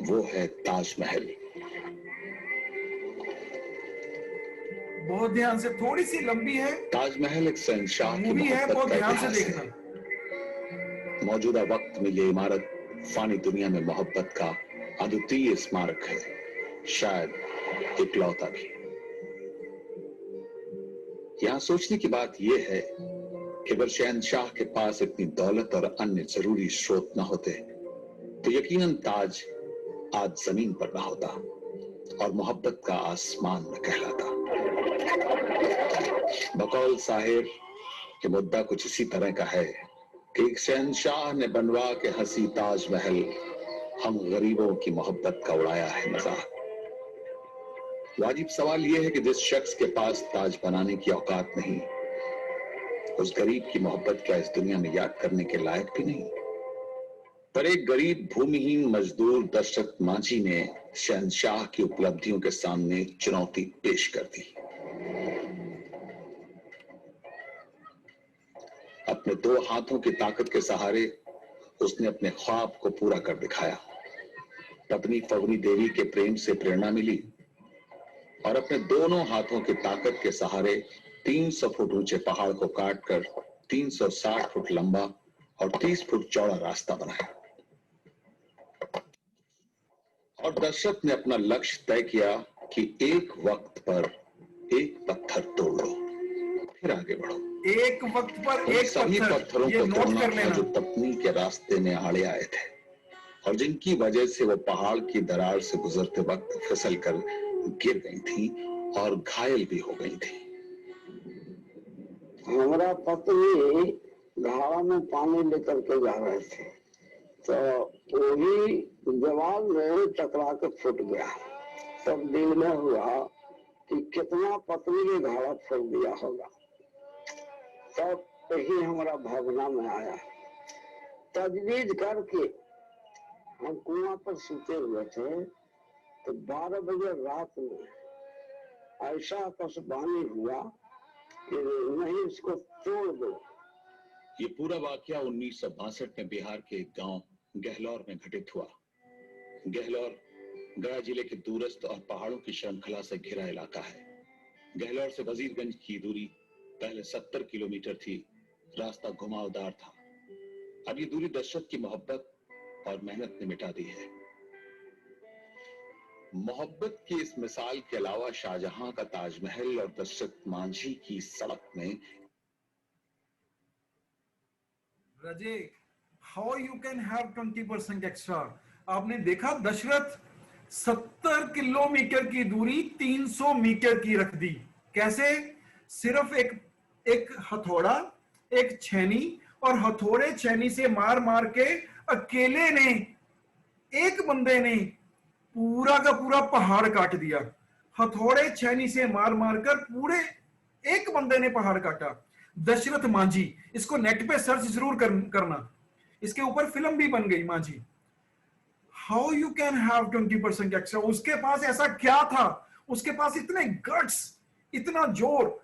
वो है ताजमहल। बहुत ध्यान से, थोड़ी सी लंबी है। ताजमहल एक शहंशाह की मूवी है, बहुत ध्यान से देखना। मौजूदा वक्त में ये इमारत फानी दुनिया में मोहब्बत का अद्वितीय स्मारक है, शायद इकलौता भी। यहां सोचने की बात यह है कि अगर शहंशाह के पास इतनी दौलत और अन्य जरूरी स्रोत न होते तो यकीनन ताज आज जमीन पर न होता और मोहब्बत का आसमान न कहलाता। बकौल साहिर के मुद्दा कुछ इसी तरह का है कि एक शहंशाह ने बनवा के हंसी ताजमहल हम गरीबों की मोहब्बत का उड़ाया है मजाक। वाजिब सवाल यह है कि जिस शख्स के पास ताज बनाने की औकात नहीं, उस गरीब की मोहब्बत क्या इस दुनिया में याद करने के लायक भी नहीं। पर एक गरीब भूमिहीन मजदूर दशरथ मांझी ने शहंशाह की उपलब्धियों के सामने चुनौती पेश कर दी। अपने 2 हाथों की ताकत के सहारे उसने अपने ख्वाब को पूरा कर दिखाया। पत्नी फगुनी देवी के प्रेम से प्रेरणा मिली और अपने दोनों हाथों की ताकत के सहारे 300 फुट ऊंचे पहाड़ को काटकर 360 फुट लंबा और 30 फुट चौड़ा रास्ता बनाया। और दशरथ ने अपना लक्ष्य तय किया कि एक वक्त पर एक पत्थर तोड़ लो, फिर आगे बढ़ो। एक वक्त पर एक सभी पत्थरों ये को नोट तोड़ना कर था लेना। जो पत्नी के रास्ते में आड़े आए थे और जिनकी वजह से वो पहाड़ की दरार से गुजरते वक्त फिसल कर गिर गई थी और घायल भी हो गई थी। हमारा पत्नी घाड़ा में पानी लेकर के जा रहे थे, तो वही दीवार में टकरा के फूट गया। तब दिल में हुआ कि कितना पत्नी के घाड़ा फोड़ दिया होगा। तब यही हमारा भावना में आया। तजवीज करके हम कुआं पर सूते हुए थे, तो 12 बजे रात में ऐसा आकाशवाणी हुआ कि नहीं, इसको तोड़ दो। ये पूरा वाकया 1962 में बिहार के एक गांव गहलौर में घटित हुआ। गहलौर गया जिले के दूरस्थ और पहाड़ों की श्रृंखला से घिरा इलाका है। गहलौर से वजीरगंज की दूरी पहले 70 किलोमीटर थी। रास्ता घुमावदार था। अब ये दूरी दशरथ की मोहब्बत और मेहनत ने मिटा दी है। मोहब्बत की इस मिसाल के अलावा शाहजहां का ताजमहल और दशरथ मांझी की सड़क में रजे, how you can have 20% extra. आपने देखा दशरथ 70 किलोमीटर की दूरी 300 मीटर की रख दी। कैसे? सिर्फ एक हथौड़ा, एक छेनी और हथौड़े छेनी से मार मार के अकेले ने, एक बंदे ने पूरा का पूरा पहाड़ काट दिया। हथौड़े छेनी से मार मार कर पूरे एक बंदे ने पहाड़ काटा। दशरथ मांझी, इसको नेट पे सर्च जरूर करना, इसके ऊपर फिल्म भी बन गई Manjhi. How you can have 20% extra. उसके पास ऐसा क्या था? उसके पास इतने गट्स, इतना जोर,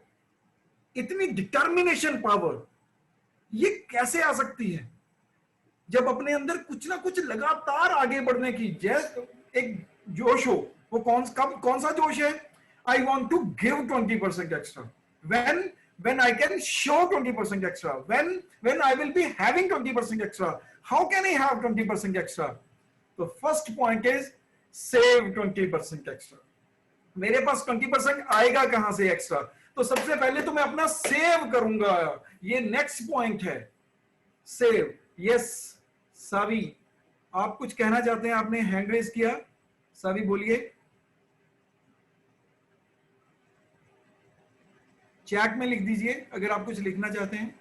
इतनी डिटर्मिनेशन पावर, ये कैसे आ सकती है जब अपने अंदर कुछ ना कुछ लगातार आगे बढ़ने की एक जोश हो। वो कौन सा जोश है? I want to give 20% extra. when I can show 20% extra, when I will be having 20% extra. How can I have 20% extra? The first point is save 20% extra. मेरे पास 20% आएगा कहां से एक्स्ट्रा? तो सबसे पहले तो मैं अपना सेव करूंगा। ये नेक्स्ट पॉइंट है, सेव। यस सावी, आप कुछ कहना चाहते हैं? आपने हैंड रेज किया। सावी बोलिए। चैट में लिख दीजिए अगर आप कुछ लिखना चाहते हैं।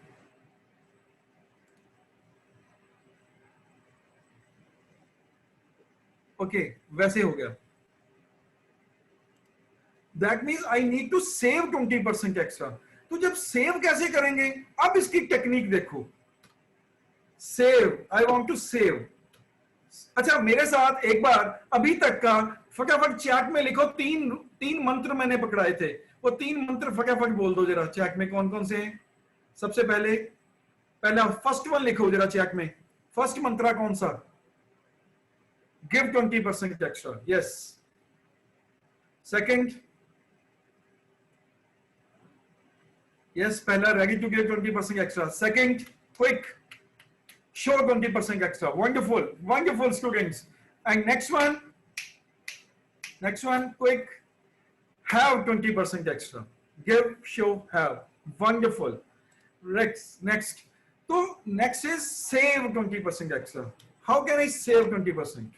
ओके, वैसे हो गया। That means I need to save 20% extra. तो जब सेव कैसे करेंगे, अब इसकी टेक्निक देखो। Save, I want to save. अच्छा, मेरे साथ एक बार अभी तक का फटाफट चैट में लिखो। तीन मंत्र मैंने पकड़ाए थे, वो 3 मंत्र फटाफट बोल दो जरा चैट में, कौन कौन से हैं। सबसे पहला फर्स्ट वन लिखो जरा चैट में। फर्स्ट मंत्र कौन सा? Give 20% extra. Yes. Second, yes, पहला ready to give 20% extra. Second, quick, show 20% extra. Wonderful students. And next one, quick, have 20% extra. Give, show, have. Wonderful. Next. So next is save 20% extra. How can I save 20%?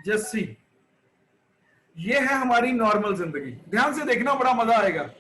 Just see. ये है हमारी normal जिंदगी। ध्यान से देखना, बड़ा मजा आएगा।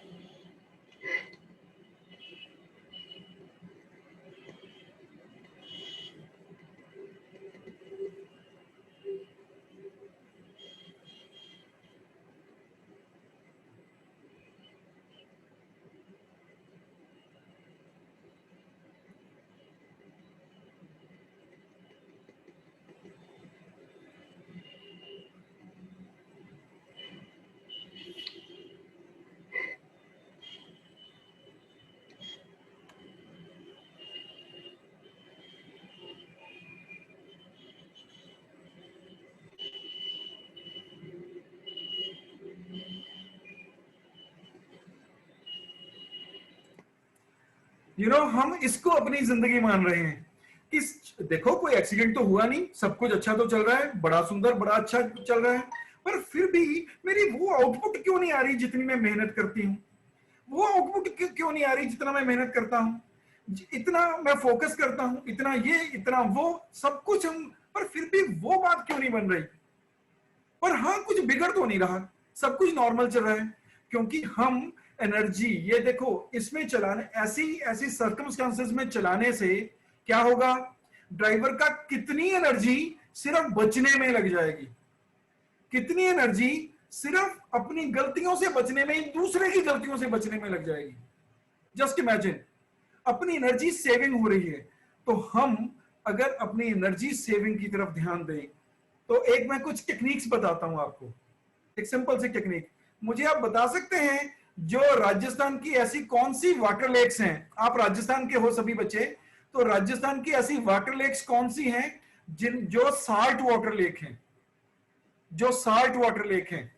हम इसको अपनी जिंदगी मान रहे हैं कि देखो कोई एक्सीडेंट तो हुआ नहीं, सब कुछ अच्छा तो चल रहा है, बड़ा सुंदर बड़ा अच्छा चल रहा है, पर फिर भी मेरी वो आउटपुट क्यों नहीं आ रही जितनी मैं मेहनत करती हूँ, वो आउटपुट क्यों नहीं आ रही जितना मैं मेहनत करता हूँ, इतना मैं फोकस करता हूँ, इतना ये इतना वो सब कुछ हम, पर फिर भी वो बात क्यों नहीं बन रही। पर हाँ, कुछ बिगड़ तो नहीं रहा, सब कुछ नॉर्मल चल रहा है, क्योंकि हम एनर्जी, ये देखो इसमें चलाने, ऐसी सर्कमस्टांसेस में चलाने से क्या होगा, ड्राइवर का कितनी एनर्जी सिर्फ बचने में लग जाएगी, कितनी एनर्जी सिर्फ अपनी गलतियों से बचने में, दूसरे की गलतियों से बचने में लग जाएगी। जस्ट इमेजिन, अपनी एनर्जी सेविंग हो रही है, तो हम अगर अपनी एनर्जी सेविंग की तरफ ध्यान दें तो एक मैं कुछ टेक्निक्स बताता हूं आपको, एक सिंपल सी टेक्निक। मुझे आप बता सकते हैं जो राजस्थान की ऐसी कौन सी वाटर लेक्स हैं, आप राजस्थान के हो सभी बच्चे, तो राजस्थान की ऐसी वाटर लेक्स कौन सी हैं जो साल्ट वाटर लेक हैं, जो साल्ट वाटर लेक हैं,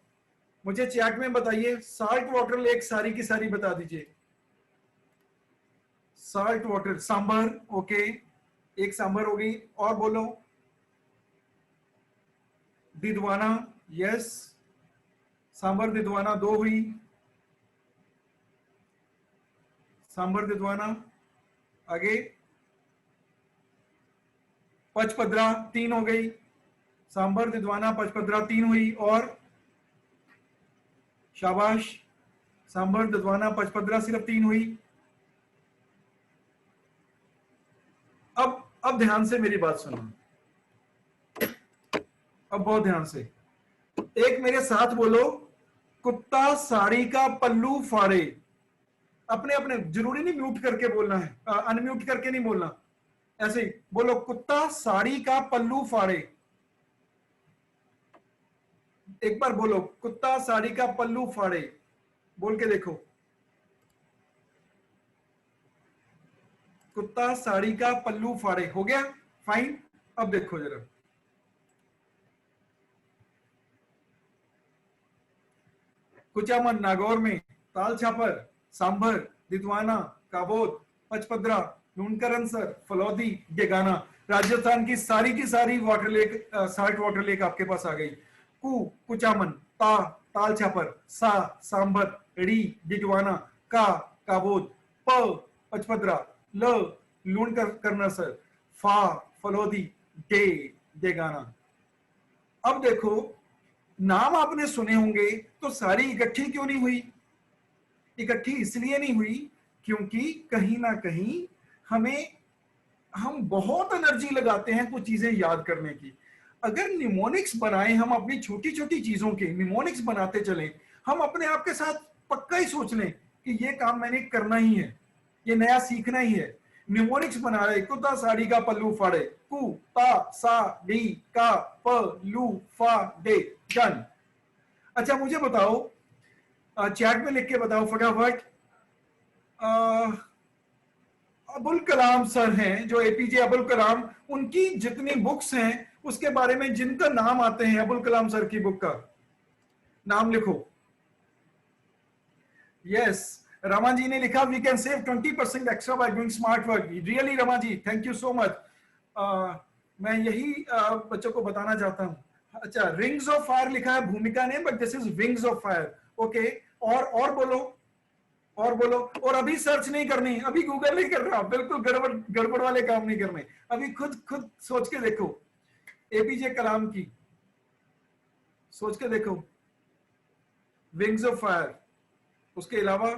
मुझे चैट में बताइए। साल्ट वाटर लेक सारी की सारी बता दीजिए। साल्ट वाटर, सांबर, ओके, एक सांबर हो गई, और बोलो। दिदवाना, यस, सांबर दिदवाना 2 हुई, सांबर दिदवाना। आगे पचपदरा 3 हो गई, सांबर दिदवाना पचपदरा 3 हुई, और शाबाश, सांबर दिदवाना पचपदरा सिर्फ 3 हुई। अब ध्यान से मेरी बात सुनो, अब बहुत ध्यान से, एक मेरे साथ बोलो, कुत्ता साड़ी का पल्लू फाड़े। अपने अपने, जरूरी नहीं म्यूट करके बोलना है, अनम्यूट करके नहीं बोलना, ऐसे ही बोलो, कुत्ता साड़ी का पल्लू फाड़े। एक बार बोलो, कुत्ता साड़ी का पल्लू फाड़े, बोल के देखो। कुत्ता साड़ी का पल्लू फाड़े, हो गया, फाइन। अब देखो जरा, कुचामन, नागौर में, ताल छापर, सांभर, दिदवाना, काबोद, पचपदरा, लूणकरनसर, फलौदी, गेगाना, राजस्थान की सारी water lake, salt water lake आपके पास आ गई। कुचामन, ताल छापर, सांभर, डी, दिदवाना, काबोद, पचपदरा, लूणकरनसर, फलौदी, गेगाना। अब देखो, नाम आपने सुने होंगे, तो सारी इकट्ठी क्यों नहीं हुई? इकट्ठी इसलिए नहीं हुई क्योंकि कहीं ना कहीं हम बहुत एनर्जी लगाते हैं कुछ चीजें याद करने की। अगर निमोनिक्स बनाए हम अपनी छोटी छोटी चीजों के, निमोनिक्स बनाते चलें, हम अपने आप के साथ पक्का ही सोच लें कि ये काम मैंने करना ही है, ये नया सीखना ही है। निमोनिक्स बना रहे, कुत्ता साड़ी का पल्लू फाड़े, कु ता सा डी का प लू फा डे, डन। अच्छा मुझे बताओ, चैट में लिख के बताओ फटाफट, अबुल कलाम सर हैं जो एपीजे अबुल कलाम, उनकी जितनी बुक्स हैं उसके बारे में जिनका नाम आते हैं, अबुल कलाम सर की बुक का नाम लिखो। यस, रमा जी ने लिखा, we can save 20% extra by doing smart work. Really Rama ji, thank you so much. मैं यही बच्चों को बताना चाहता हूँ। अच्छा, रिंग्स ऑफ फायर लिखा है भूमिका ने, but this is wings of fire. Okay, और बोलो, और बोलो। और अभी सर्च नहीं करनी, अभी गूगल नहीं कर रहा, बिल्कुल गड़बड़ वाले काम नहीं करने, अभी खुद सोच के देखो, एपीजे कलाम की सोच के देखो, विंग्स ऑफ फायर। उसके अलावा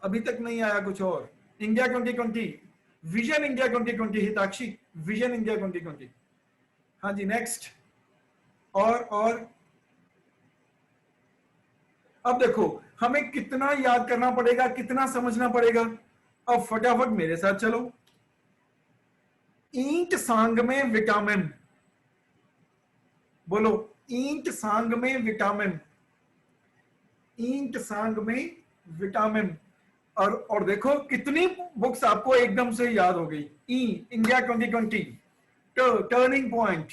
अभी तक नहीं आया कुछ और। India 2020, vision India 2020, Hitakshi, vision India 2020। हाँ जी, नेक्स्ट। और अब देखो हमें कितना याद करना पड़ेगा, कितना समझना पड़ेगा। अब फटाफट मेरे साथ चलो। ईंट सांग में विटामिन, बोलो, ईंट सांग में विटामिन, ईंट सांग में विटामिन। और देखो कितनी बुक्स आपको एकदम से याद हो गई। India 2020, turning point,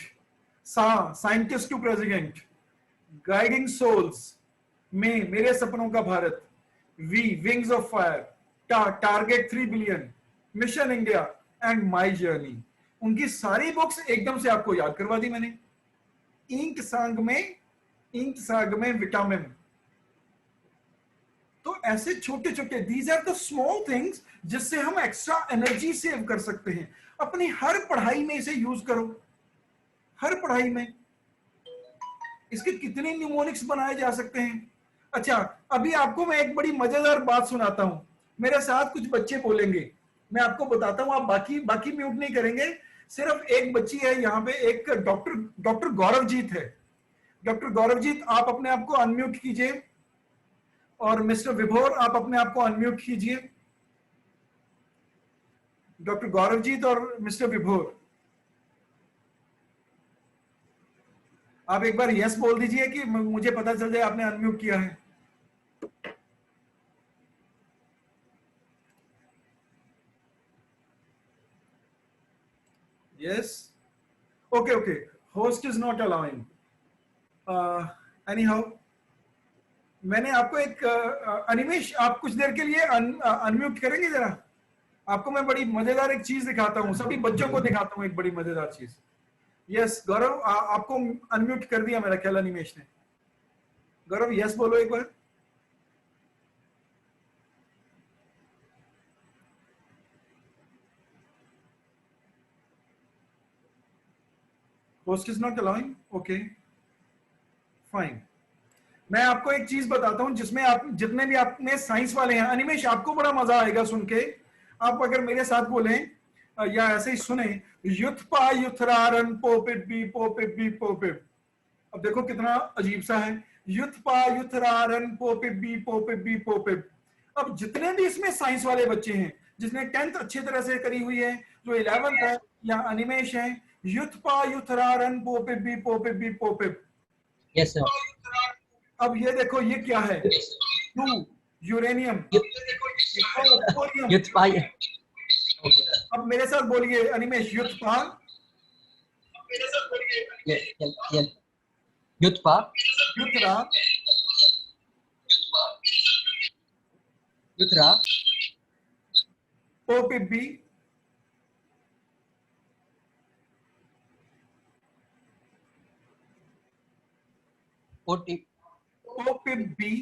scientist to president, guiding souls में, मेरे सपनों का Bharat, we wings of fire, target 3 billion, mission India and my journey, उनकी सारी बुक्स एकदम से आपको याद करवा दी मैंने। इंक सांग में विटामिन। तो ऐसे छोटे छोटे, these are the small things जिससे हम एक्स्ट्रा एनर्जी सेव कर सकते हैं। अपनी हर पढ़ाई में इसे यूज करो, हर पढ़ाई में। इसके कितने न्यूमोनिक्स बनाए जा सकते हैं। अच्छा, अभी आपको मैं एक बड़ी मजेदार बात सुनाता हूं। मेरे साथ कुछ बच्चे बोलेंगे, मैं आपको बताता हूं, आप बाकी म्यूट नहीं करेंगे। सिर्फ एक बच्ची है यहाँ पे, एक डॉक्टर गौरवजीत है। डॉक्टर गौरवजीत, आप अपने आप को अनम्यूट कीजिए, और मिस्टर विभोर आप अपने आप को अनम्यूट कीजिए। डॉक्टर गौरवजीत और मिस्टर विभोर, आप एक बार यस बोल दीजिए कि मुझे पता चल जाए आपने अनम्यूट किया है। Yes, okay okay, host is not allowing. Anyhow, मैंने आपको एक अनिमेश, आप कुछ देर के लिए अनम्यूट करेंगे जरा? आपको मैं बड़ी मजेदार एक चीज दिखाता हूँ, सभी बच्चों को दिखाता हूँ एक बड़ी मजेदार चीज। यस गौरव, आपको अनम्यूट कर दिया मेरा ख्याल अनिमेश ने। गौरव यस बोलो एक बार। Host is not allowing, okay fine. मैं आपको एक चीज बताता हूं जिसमें आप जितने भी आपने साइंस वाले हैं, अनिमेश आपको बड़ा मजा आएगा सुन के। आप अगर मेरे साथ बोले या ऐसे ही सुने, युथपा युथरारन पोपिप बी पोपिप बी पोपिप। अब देखो कितना अजीब सा है, युथपा युथरारन पोपिप बी पोपिप बी पोपिप। अब जितने भी इसमें साइंस वाले बच्चे हैं, जिसने 10th अच्छी तरह से करी हुई है, जो 11th है या अनिमेश है, युथपा युथरारन पोपिप बी पोपिप बी पोपिप। Yes sir. अब ये देखो ये क्या है, यूरेनियम। युथपा। अब मेरे साथ बोलिए अनिमेश, युथपा युथपा युथरा युथरा पोपिप बी पोपिप बी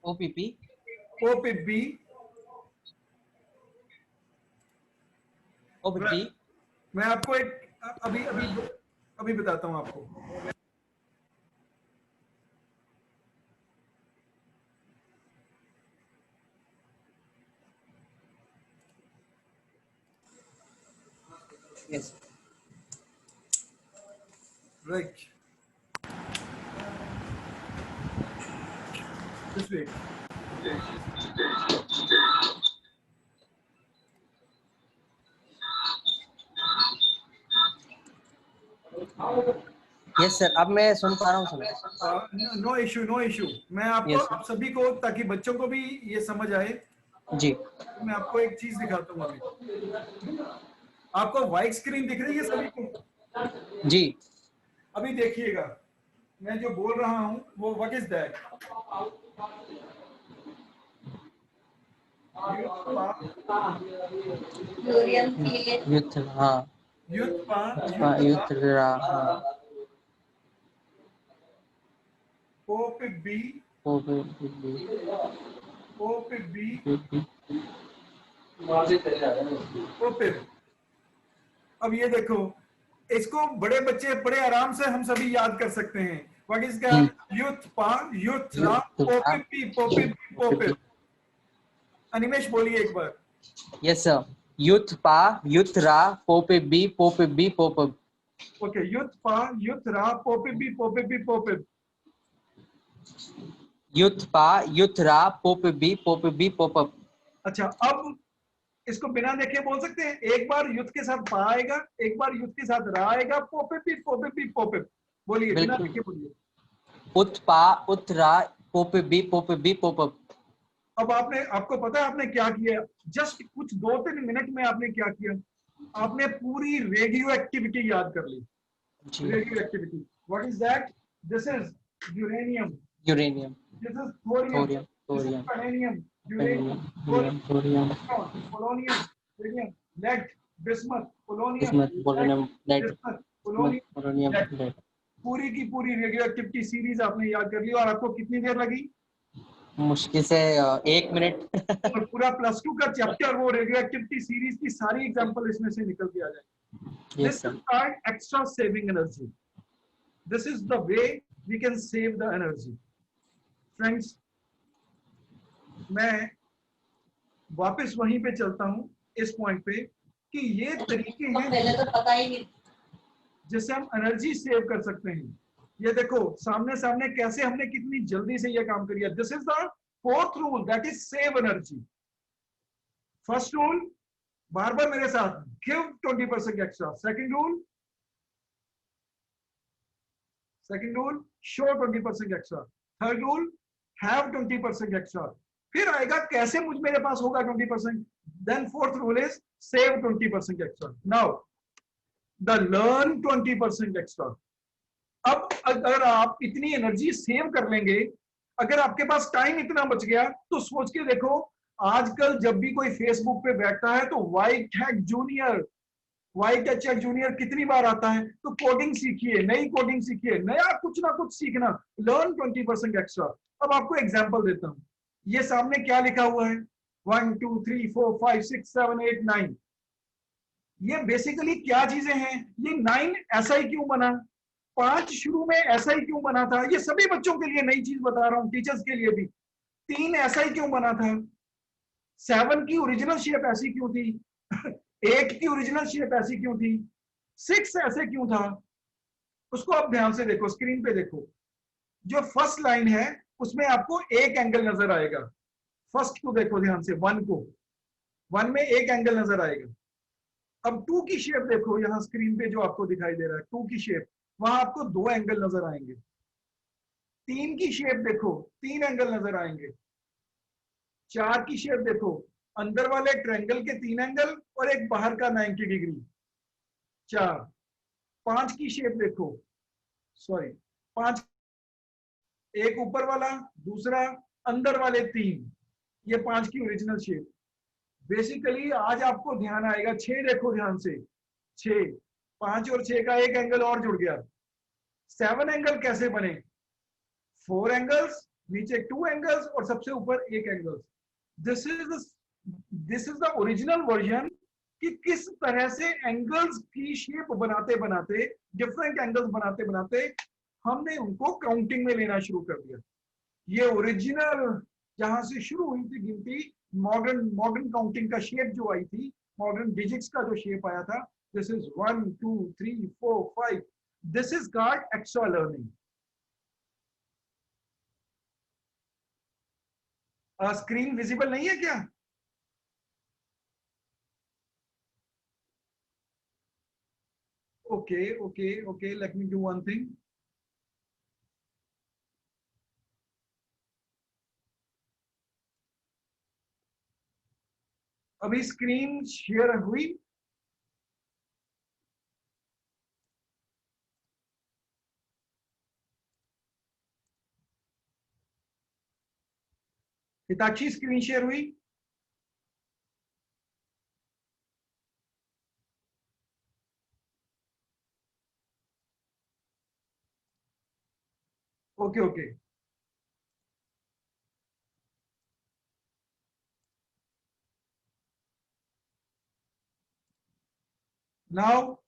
ओपीपी पोपिप बी। ओपीपी। मैं आपको एक अभी बताता हूं आपको। Yes right, this way. Yes sir, अब मैं सुन पा रहा हूँ sir. No issue no issue. मैं आपको Yes, आप सभी को, ताकि बच्चों को भी ये समझ आए, जी मैं आपको एक चीज दिखाता हूँ अभी। आपको व्हाइट स्क्रीन दिख रही है सभी को? जी। अभी देखिएगा, मैं जो बोल रहा हूँ वो व्हाट इज दैट? युथ, हाँ युथरा, हाँ पोपिप बी पोपिप। अब ये देखो, इसको बड़े बच्चे बड़े आराम से हम सभी याद कर सकते हैं। What is that? युथपा युथरा पोपिप बी पोपिप बी पोपिप। अनिमेश बोलिए एक बार। यस सर, युथपा युथरा पोपिप बी पोपिप। ओके, युथपा युथरा पोपिप बी पोपिप। युथपा युथरा पोपिप बी पोपिप। अच्छा, अब इसको बिना देखे बोल सकते हैं। एक बार युथ के साथ पा आएगा, एक बार युथ के साथ रा आएगा, पोपिप बी पोपिप। बोलिए बिना देखे बोलिए। उत्पा उत्तरा पोपिप बी पोपिप। अब आपको पता है आपने क्या किया? जस्ट कुछ 2-3 मिनट में आपने क्या किया? आपने पूरी रेडियो एक्टिविटी याद कर ली। Radio activity, what is that? This is uranium, uranium, This is thorium. thorium, This is thorium, vanadium, uranium, uranium, thorium, polonium, radium, lead, bismuth, polonium, bismuth, polonium, lead, bismuth, bismuth, polonium, polonium, lead. lead. पूरी की पूरी radio activity series आपने याद कर ली और आपको कितनी देर लगी? मुश्किल से 1 मिनट। और पूरा +2 का चैप्टर वो रेडियो एक्टिविटी सीरीज की सारी एग्जांपल इसमें से निकल के आ जाएगी। This is called extra saving energy. This is the way we can save the energy. Friends, मैं वापस वहीं पे चलता हूँ इस पॉइंट पे कि ये तरीके हैं पहले तो पता ही नहीं जिससे हम एनर्जी सेव कर सकते हैं। ये देखो सामने सामने कैसे हमने कितनी जल्दी से ये काम किया। This is the 4th rule, that is save energy. First rule, बार बार मेरे साथ, give 20% extra. Second rule, show 20% extra. Third rule, have 20% extra. फिर आएगा कैसे मुझ मेरे पास होगा 20%। Then 4th rule is save 20% extra. Now the learn 20% extra. अब अगर आप इतनी एनर्जी सेव कर लेंगे, अगर आपके पास टाइम इतना बच गया, तो सोच के देखो आजकल जब भी कोई फेसबुक पे बैठता है तो वाइट हैक जूनियर कितनी बार आता है। तो कोडिंग सीखिए, नई कोडिंग सीखिए, नया कुछ ना कुछ सीखना। Learn 20% extra. अब आपको एग्जांपल देता हूं, ये सामने क्या लिखा हुआ है, 1 2 3 4 5 6 7 8 9। ये बेसिकली क्या चीजें हैं? ये 9 ऐसा ही क्यों बना, 5 शुरू में ऐसा ही क्यों बना था? ये सभी बच्चों के लिए नई चीज बता रहा हूं, टीचर्स के लिए भी। 3 ऐसा ही क्यों बना था? 7 की ओरिजिनल शेप ऐसी क्यों थी? 8 की ओरिजिनल शेप ऐसी क्यों थी? 6 ऐसे क्यों था? उसको आप ध्यान से देखो, स्क्रीन पे देखो। जो फर्स्ट लाइन है उसमें आपको एक एंगल नजर आएगा। फर्स्ट को देखो ध्यान से, 1 को, 1 में एक एंगल नजर आएगा। अब 2 की शेप देखो, यहां स्क्रीन पे जो आपको दिखाई दे रहा है 2 की शेप, वहां आपको 2 एंगल नजर आएंगे। 3 की शेप देखो, 3 एंगल नजर आएंगे। 4 की शेप देखो, अंदर वाले ट्रायंगल के 3 एंगल और एक बाहर का 90 डिग्री। 4। 5 की शेप देखो, सॉरी 5, एक ऊपर वाला, दूसरा, अंदर वाले 3, ये 5 की ओरिजिनल शेप। बेसिकली आज आपको ध्यान आएगा, 6 देखो ध्यान से, 6, 5 और 6 का एक एंगल और जुड़ गया। 7 एंगल कैसे बने? 4 एंगल्स, नीचे 2 एंगल्स और सबसे ऊपर एक angle. This is the original version कि किस तरह से एंगल्स की शेप बनाते बनाते, डिफरेंट एंगल्स बनाते बनाते हमने उनको काउंटिंग में लेना शुरू कर दिया। ये ओरिजिनल जहां से शुरू हुई थी गिनती, मॉडर्न काउंटिंग का शेप जो आई थी, मॉडर्न डिजिट्स का जो शेप आया था, this is 1 2 3 4 5। This is called extra learning. Screen visible नहीं है क्या? Okay, let me do one thing. अभी स्क्रीन शेयर हुई? हिताक्षी स्क्रीन शेयर हुई? Okay. Now,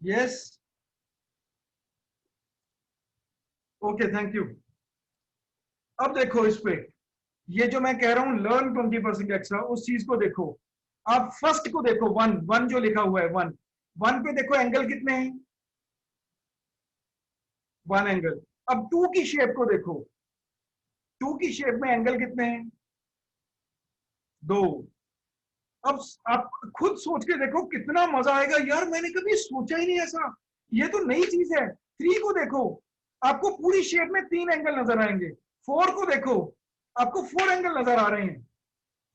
yes, okay, thank you. अब देखो इस पे, ये जो मैं कह रहा हूं लर्न 20% एक्स्ट्रा, उस चीज को देखो। आप फर्स्ट को देखो, 1 जो लिखा हुआ है, 1 पे देखो एंगल कितने हैं? 1 एंगल। अब 2 की शेप को देखो, 2 की शेप में एंगल कितने हैं? 2। अब आप खुद सोच के देखो कितना मजा आएगा। यार मैंने कभी सोचा ही नहीं ऐसा, ये तो नई चीज है। 3 को देखो, आपको पूरी शेप में 3 एंगल नजर आएंगे। 4 को देखो, आपको 4 एंगल नजर आ रहे हैं।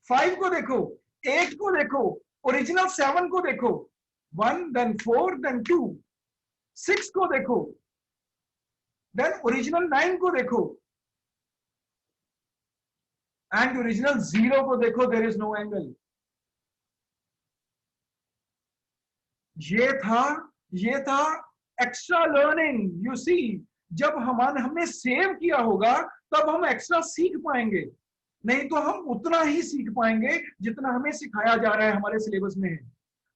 5 को देखो, 8 को देखो, ओरिजिनल 7 को देखो, 1 देन 4 देन 2। 6 को देखो, देन ओरिजिनल 9 को देखो, एंड ओरिजिनल 0 को देखो, देयर इज नो एंगल। ये था एक्स्ट्रा लर्निंग। यू सी, जब हमने सेव किया होगा तब हम एक्स्ट्रा सीख पाएंगे, नहीं तो हम उतना ही सीख पाएंगे जितना हमें सिखाया जा रहा है, हमारे सिलेबस में है।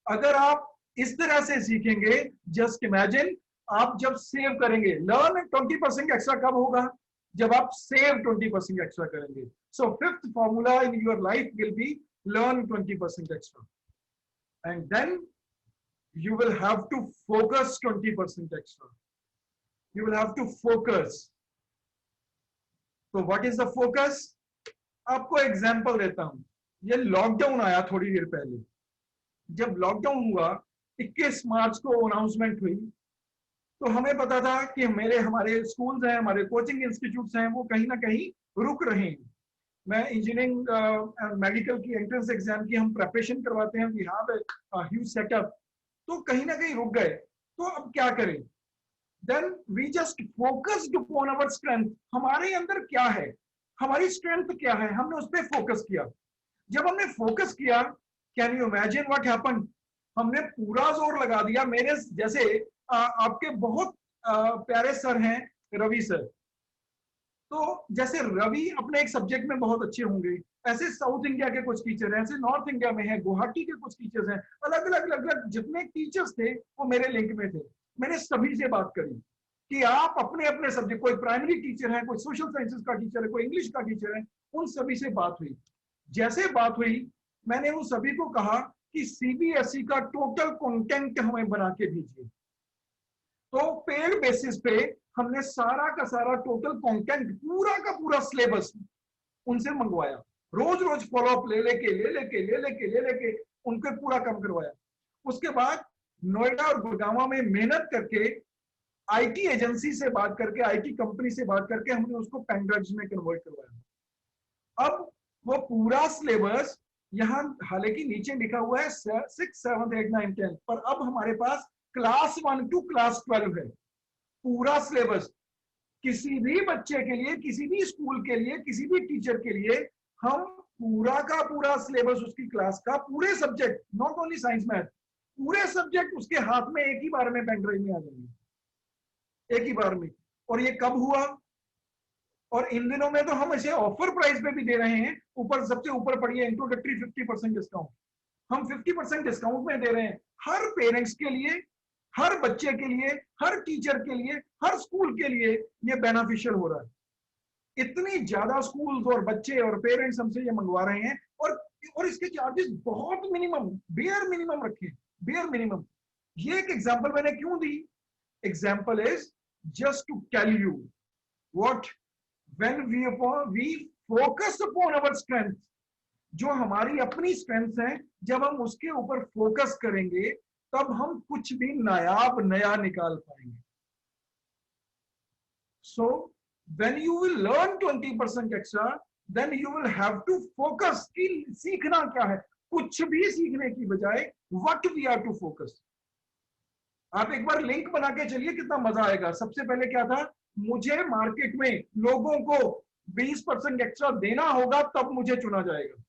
अगर आप इस तरह से सीखेंगे, जस्ट इमेजिन, आप जब सेव करेंगे, लर्न 20% एक्स्ट्रा कब होगा? जब आप सेव 20% एक्स्ट्रा करेंगे। So fifth formula in your life will be learn 20% extra, and then you will have to focus 20% extra. You will have to focus. So what is the focus? आपको example देता हूं। ये lockdown आया थोड़ी देर पहले। जब lockdown हुआ, 21 मार्च को अनाउंसमेंट हुई, तो हमें पता था कि हमारे स्कूल्स हैं, हमारे कोचिंग इंस्टीट्यूट्स हैं, वो कहीं ना कहीं रुक रहे हैं। मैं इंजीनियरिंग मेडिकल की एंट्रेंस एग्जाम की हम प्रिपरेशन करवाते हैं, we have a huge setup, तो कहीं ना कहीं रुक गए। तो अब क्या करें? Then we just focused upon our strength. हमारे अंदर क्या है, हमारी स्ट्रेंथ क्या है, हमने उस पर फोकस किया। जब हमने फोकस किया, can you imagine what happened? हमने पूरा जोर लगा दिया। मेरे जैसे आपके बहुत प्यारे सर हैं रवि सर, तो जैसे रवि अपने एक सब्जेक्ट में बहुत अच्छे होंगे, ऐसे साउथ इंडिया के कुछ टीचर हैं, ऐसे नॉर्थ इंडिया में है, गुवाहाटी के कुछ टीचर्स हैं, अलग अलग जितने टीचर्स थे वो मेरे लिंक में थे। मैंने सभी से बात करी कि आप अपने अपने सब्जेक्ट, कोई प्राइमरी टीचर है, कोई सोशल साइंसेस का टीचर है, कोई इंग्लिश का टीचर है, उन सभी से बात हुई। जैसे बात हुई, मैंने उन सभी को कहा कि सीबीएसई का टोटल कंटेंट हमें बना के दीजिए। तो पेड बेसिस पे हमने सारा का सारा टोटल कंटेंट, पूरा का पूरा सिलेबस उनसे मंगवाया। रोज रोज फॉलोअप ले लेके उनके पूरा काम करवाया। उसके बाद नोएडा और गुड़गांव में मेहनत करके, आईटी एजेंसी से बात करके, आईटी कंपनी से बात करके हमने उसको पेन ड्राइव्स में कन्वर्ट करवाया। अब वो पूरा सिलेबस यहाँ हालांकि नीचे लिखा हुआ है 6, 7, 8, 9, 10, पर अब हमारे पास क्लास 1 to क्लास 12 है पूरा सिलेबस। किसी भी बच्चे के लिए, किसी भी स्कूल के लिए, किसी भी टीचर के लिए हम पूरा का पूरा सिलेबस उसकी क्लास का, पूरे subject, not only science math, पूरे सब्जेक्ट उसके हाथ में एक ही बार में पेन ड्राइव में आ जाएंगे, एक ही बार में। और ये कब हुआ? और इन दिनों में तो हम इसे ऑफर प्राइस पे भी दे रहे हैं। ऊपर सबसे ऊपर पढ़िए, इंट्रोडक्टरी 50% डिस्काउंट, हम 50% डिस्काउंट में दे रहे हैं हर पेरेंट्स के लिए, हर बच्चे के लिए, हर टीचर के लिए, हर स्कूल के लिए ये बेनिफिशियल हो रहा है। इतनी ज्यादा स्कूल्स और बच्चे और पेरेंट्स हमसे ये मंगवा रहे हैं, और इसके चार्जेस बहुत मिनिमम, बेयर मिनिमम रखे, बेयर मिनिमम। ये एक एग्जांपल मैंने क्यों दी? Example is just to tell you what when we focus upon our strength, जो हमारी अपनी स्ट्रेंथ है, जब हम उसके ऊपर फोकस करेंगे तब हम कुछ भी नायाब नया निकाल पाएंगे। So when you will learn 20% extra, then you will have to focus कि सीखना क्या है। कुछ भी सीखने की बजाय what we are to focus। आप एक बार लिंक बना के चलिए, कितना मजा आएगा। सबसे पहले क्या था, मुझे मार्केट में लोगों को 20% एक्स्ट्रा देना होगा, तब मुझे चुना जाएगा।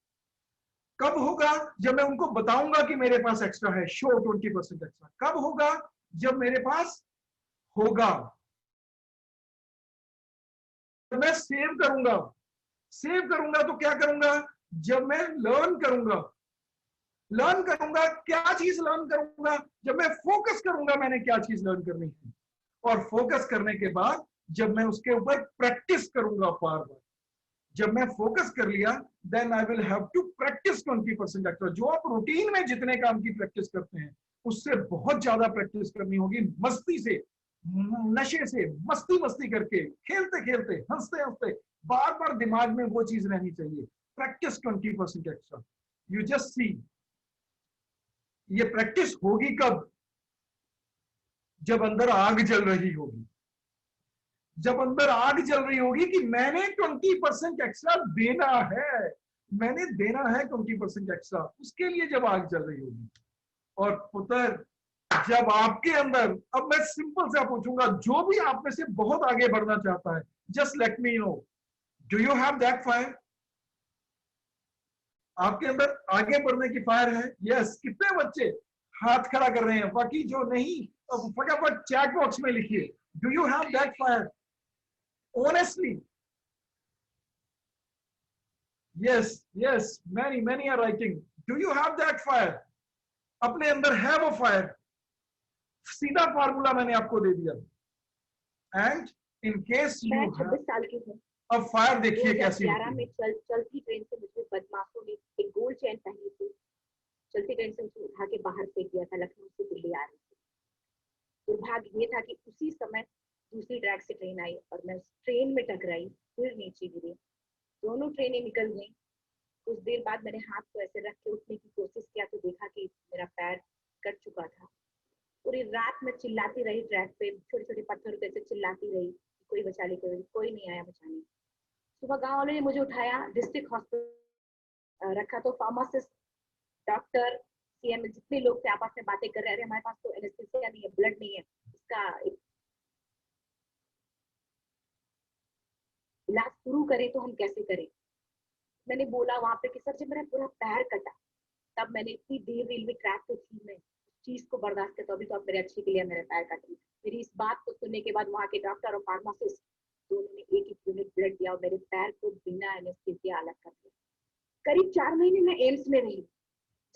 कब होगा? जब मैं उनको बताऊंगा कि मेरे पास एक्स्ट्रा है, शो 20% एक्स्ट्रा। कब होगा? जब मेरे पास होगा। मैं सेव करूंगा, सेव करूंगा तो क्या करूंगा? जब मैं लर्न करूंगा, लर्न करूंगा, क्या चीज लर्न करूंगा? जब मैं फोकस करूंगा मैंने क्या चीज लर्न करनी है, और फोकस करने के बाद जब मैं उसके ऊपर प्रैक्टिस करूंगा बार बार। जब मैं फोकस कर लिया, then I will have to practice 20% extra. जो आप रूटीन में जितने काम की प्रैक्टिस करते हैं, उससे बहुत ज्यादा प्रैक्टिस करनी होगी। मस्ती से, नशे से, मस्ती करके, खेलते खेलते, हंसते हंसते, बार बार दिमाग में वो चीज रहनी चाहिए, practice 20% extra. You just see, ये प्रैक्टिस होगी कब? जब अंदर आग जल रही होगी। जब अंदर आग जल रही होगी कि मैंने 20% एक्स्ट्रा देना है, मैंने देना है 20% एक्स्ट्रा, उसके लिए जब आग जल रही होगी। और पुत्र, जब आपके अंदर, अब मैं सिंपल सा पूछूंगा, जो भी आप में से बहुत आगे बढ़ना चाहता है, just let me know, do you have that fire? आपके अंदर आगे बढ़ने की फायर है? यस। कितने बच्चे हाथ खड़ा कर रहे हैं? बाकी जो नहीं, फटाफट चैट बॉक्स में लिखिए, do you have that fire? Honestly, yes yes, many are writing, do you have that fire? अपने अंदर है वो फायर। सीधा फार्मूला मैंने आपको दे दिया। एंड इन केस यू, 26 साल की हूँ। अब फायर देखिए कैसी 2011 में चलती ट्रेन से मुझे बदमाशों ने एक गोल्ड चेन पहनी थी। चलती ट्रेन से मुझे उठा के बाहर फेंक दिया था। लखनऊ से दिल्ली आ रही थी। दुर्भाग्य ये था कि उसी समय दूसरी ट्रैक से ट्रेन आई और मैं उस ट्रेन में टकराई, फिर नीचे गिरी। दोनों ट्रेनें निकल गई। कुछ देर बाद मैंने हाथ को ऐसे रख के उठने की कोशिश किया तो देखा कि मेरा पैर कट चुका था। पूरी रात मैं चिल्लाती रही ट्रैक पे, छोटे छोटे पत्थरों पे चिल्लाती रही, कोई बचा ले, कोई नहीं आया बचाने। सुबह गांव वालों ने मुझे उठाया, डिस्ट्रिक्ट हॉस्पिटल रखा तो फार्मासिस्ट, डॉक्टर, सीएम, जितने लोग थे आपस में बातें कर रहे थे, हमारे पास तो एनेस्थीसिया नहीं है, ब्लड नहीं है, इसका इलाज शुरू करें तो हम कैसे करें। मैंने बोला वहां पे कि सर जब मेरा पूरा पैर कटा, तब मैंने इतनी देर रेलवे ट्रैक पे थी, मैं चीज को बर्दाश्त करता, अभी तो अब मेरे अच्छे के लिए मेरे पैर कट गए। मेरी इस बात को सुनने के बाद वहाँ के डॉक्टर और फार्मासिस्ट दोनों ने एक यूनिट ब्लड दिया और मेरे पैर को बिना एनेस्थीसिया अलग कर दिया। करीब 4 महीने में एम्स में रही।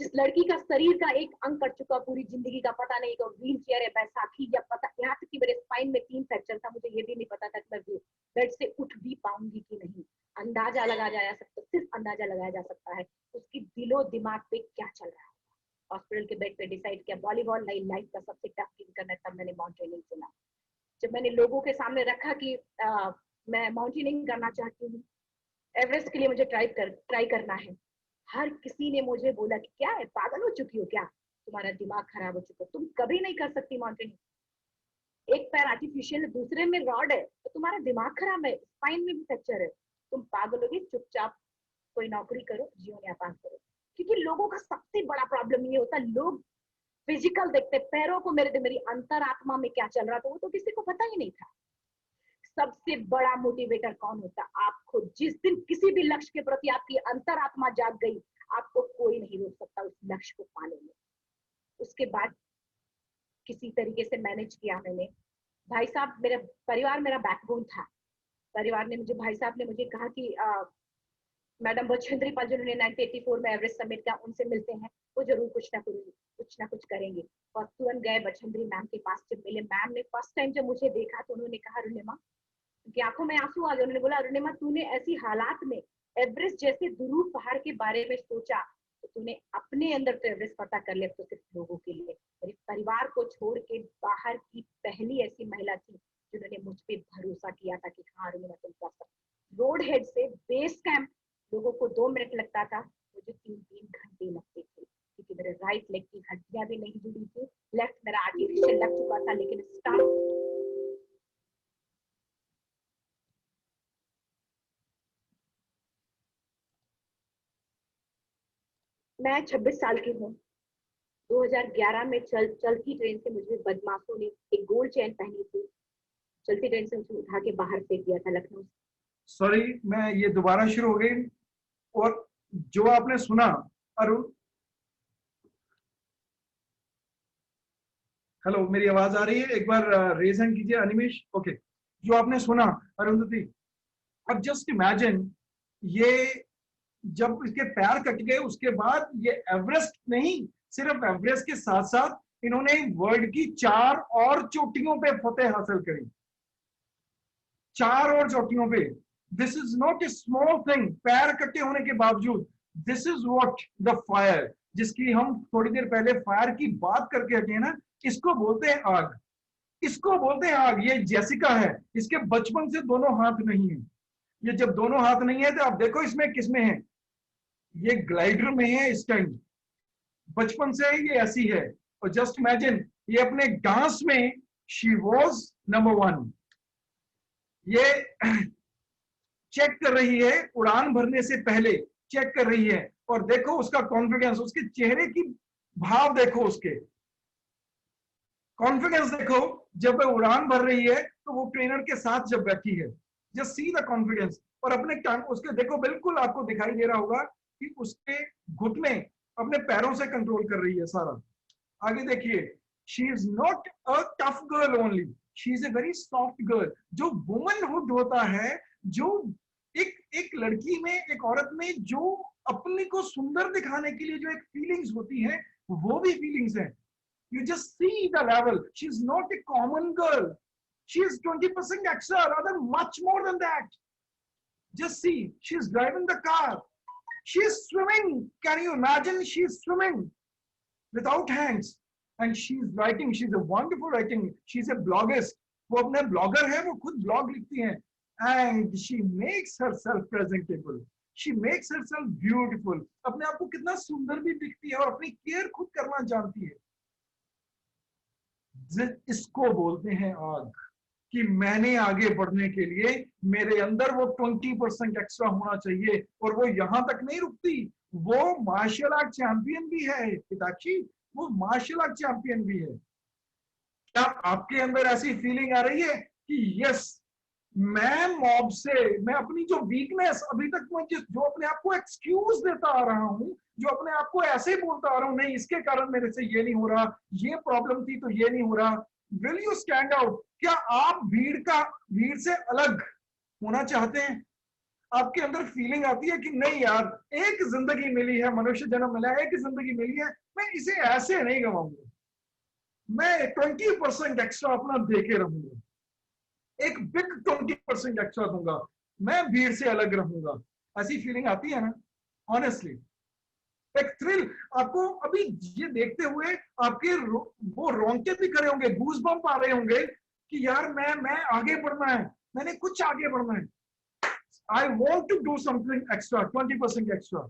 जिस लड़की का शरीर का एक अंग कट चुका, पूरी जिंदगी का पता नहीं, तो व्हील चेयर है, बैसाखी, या पता, यहाँ तक कि मेरे स्पाइन में 3 फ्रैक्चर था, मुझे ये भी नहीं पता था कि मैं बेड से उठ भी पाऊंगी कि नहीं। अंदाजा लगाया जा सकता, सिर्फ अंदाजा लगाया जा सकता है उसकी दिलो दिमाग पे क्या चल रहा है। हॉस्पिटल के बेड पे डिसाइड किया वॉलीबॉल लाइफ का सबसे टफ गेम करना है, तब मैंने माउंटेनिंग चुना। जब मैंने लोगों के सामने रखा कि मैं माउंटेनिंग करना चाहती हूँ, एवरेस्ट के लिए मुझे ट्राई करना है, हर किसी ने मुझे बोला कि क्या है, पागल हो चुकी हो क्या, तुम्हारा दिमाग खराब हो चुका, तुम कभी नहीं कर सकती माउंटेनिंग। एक पैर आर्टिफिशियल है, दूसरे में रॉड है, तो तुम्हारा दिमाग खराब है, स्पाइन में भी फ्रैक्चर है, तुम पागल होगी, चुपचाप कोई नौकरी करो, जीवन यापन करो। क्योंकि लोगों का सबसे बड़ा प्रॉब्लम ये होता है, लोग फिजिकल देखते, पैरों को, मेरी अंतरात्मा में क्या चल रहा था वो तो किसी को पता ही नहीं था। सबसे बड़ा मोटिवेटर कौन होता है? आप खुद। जिस दिन किसी भी लक्ष्य के प्रति आपकी अंतरात्मा जाग गई, आपको कोई नहीं रोक सकता उस लक्ष्य को पाने में। उसके बाद किसी तरीके से मैनेज किया मैंने। भाई साहब, मेरा परिवार मेरा बैकबोन था। परिवार ने मुझे, भाई साहब ने मुझे कहा कि मैडम बछेंद्री पाल जिन्होंने 1984 में एवरेस्ट समिट का, उनसे मिलते हैं, वो जरूर कुछ ना कुछ करेंगे। और तुरंत गए बछेंद्री मैम के पास। जब मिले, मैम ने फर्स्ट टाइम जब मुझे देखा तो उन्होंने कहा, अरुणिमा, उनकी आंखों में आंसू आ गए। उन्होंने बोला, अरुणिमा, तूने ऐसी हालात में एवरेस्ट जैसे दुरूह पहाड़ के बारे में सोचा, तो तूने अपने अंदर तो एवरेस्ट पता कर लिया, तो सिर्फ लोगों के लिए। मेरे परिवार को छोड़ के बाहर की पहली ऐसी महिला थी जिन्होंने मुझ पे भरोसा किया था कि हाँ अरुणिमा तुम कर सकती। रोड हेड से बेस कैंप लोगों को 2 मिनट लगता था, मुझे 3-3 घंटे लगते थे, क्योंकि मेरे राइट लेग की हड्डियां भी नहीं जुड़ी थी, लेफ्ट मेरा आर्टिफिशियल लग चुका था, लेकिन स्टार्ट। मैं 26 साल की हूँ। 2011 में चलती ट्रेन से मुझे बदमाशों ने एक गोल्ड चेन पहनी थी। चलती ट्रेन से मुझे उठा के बाहर फेंक दिया था लखनऊ से। सॉरी, मैं ये दोबारा शुरू हो गई। और जो आपने सुना, अरुण, हेलो, मेरी आवाज आ रही है? एक बार रेज हैंड कीजिए। अनिमेश, ओके। जो आपने सुना अरुंधति, अब जस्ट इमेजिन, ये जब इसके पैर कट गए उसके बाद ये एवरेस्ट नहीं, सिर्फ एवरेस्ट के साथ साथ इन्होंने वर्ल्ड की 4 और चोटियों पे फतेह हासिल करी। 4 और चोटियों पे। This is not a small thing. पैर कटे होने के बावजूद, this is what the fire, जिसकी हम थोड़ी देर पहले फायर की बात करके हटे ना, इसको बोलते हैं आग। इसको बोलते हैं आग। ये जेसिका है, इसके बचपन से दोनों हाथ नहीं है। ये जब दोनों हाथ नहीं है तो आप देखो इसमें किसमें है, ये ग्लाइडर में है इस टाइम। बचपन से ये ऐसी है। और जस्ट इमेजिन, ये अपने डांस में शी वॉज नंबर 1। ये चेक कर रही है, उड़ान भरने से पहले चेक कर रही है, और देखो उसका कॉन्फिडेंस, उसके चेहरे की भाव देखो, उसके कॉन्फिडेंस देखो जब वो उड़ान भर रही है, तो वो ट्रेनर के साथ जब बैठी है, जस्ट सी द कॉन्फिडेंस। और अपने उसके देखो, बिल्कुल आपको दिखाई दे रहा होगा कि उसके घुटने अपने पैरों से कंट्रोल कर रही है सारा। आगे देखिए, she is not a tough girl only, she is a very soft girl. जो वुमनहुड होता है, जो एक लड़की में, एक औरत में जो अपने को सुंदर दिखाने के लिए जो एक फीलिंग्स होती है, वो भी फीलिंग्स है। You just see the level. She's not a common girl. She is 20% extra, rather much more than that. Just see, she's driving the car. She's swimming. Can you imagine? She's swimming without hands. And she's writing. She's a wonderful writing. She's a bloggist. वो अपने blogger है, वो खुद blog लिखती हैं. And she makes herself presentable. She makes herself beautiful. अपने आप को कितना सुंदर भी दिखती है और अपनी केयर खुद करना जानती है. इसको बोलते हैं आग, कि मैंने आगे बढ़ने के लिए मेरे अंदर वो 20% एक्स्ट्रा होना चाहिए। और वो यहां तक नहीं रुकती, वो मार्शल आर्ट चैंपियन भी है पिताक्षी, वो मार्शल आर्ट चैंपियन भी है। क्या आपके अंदर ऐसी फीलिंग आ रही है कि यस, मैं मॉब से, मैं अपनी जो वीकनेस अभी तक मैं जो अपने आप को एक्सक्यूज देता आ रहा हूं, जो अपने आप को ऐसे ही बोलता आ रहा हूं, नहीं इसके कारण मेरे से ये नहीं हो रहा, ये प्रॉब्लम थी तो ये नहीं हो रहा, विल यू स्टैंड आउट? क्या आप भीड़ से अलग होना चाहते हैं? आपके अंदर फीलिंग आती है कि नहीं यार, एक जिंदगी मिली है, मनुष्य जन्म मिला है, एक जिंदगी मिली है, मैं इसे ऐसे नहीं गवाऊंगा, मैं 20% एक्स्ट्रा अपना दे के रहूंगा, एक बिग 20% एक्स्ट्रा दूंगा, मैं भीड़ से अलग रहूंगा। ऐसी फीलिंग आती है ना? ऑनेस्टली एक थ्रिल आपको अभी ये देखते हुए आपके वो रोंगटे भी खड़े होंगे, गूज बम्प आ रहे होंगे कि यार मैं आगे बढ़ना है, मैंने कुछ आगे बढ़ना है, I want to do something extra, 20% extra.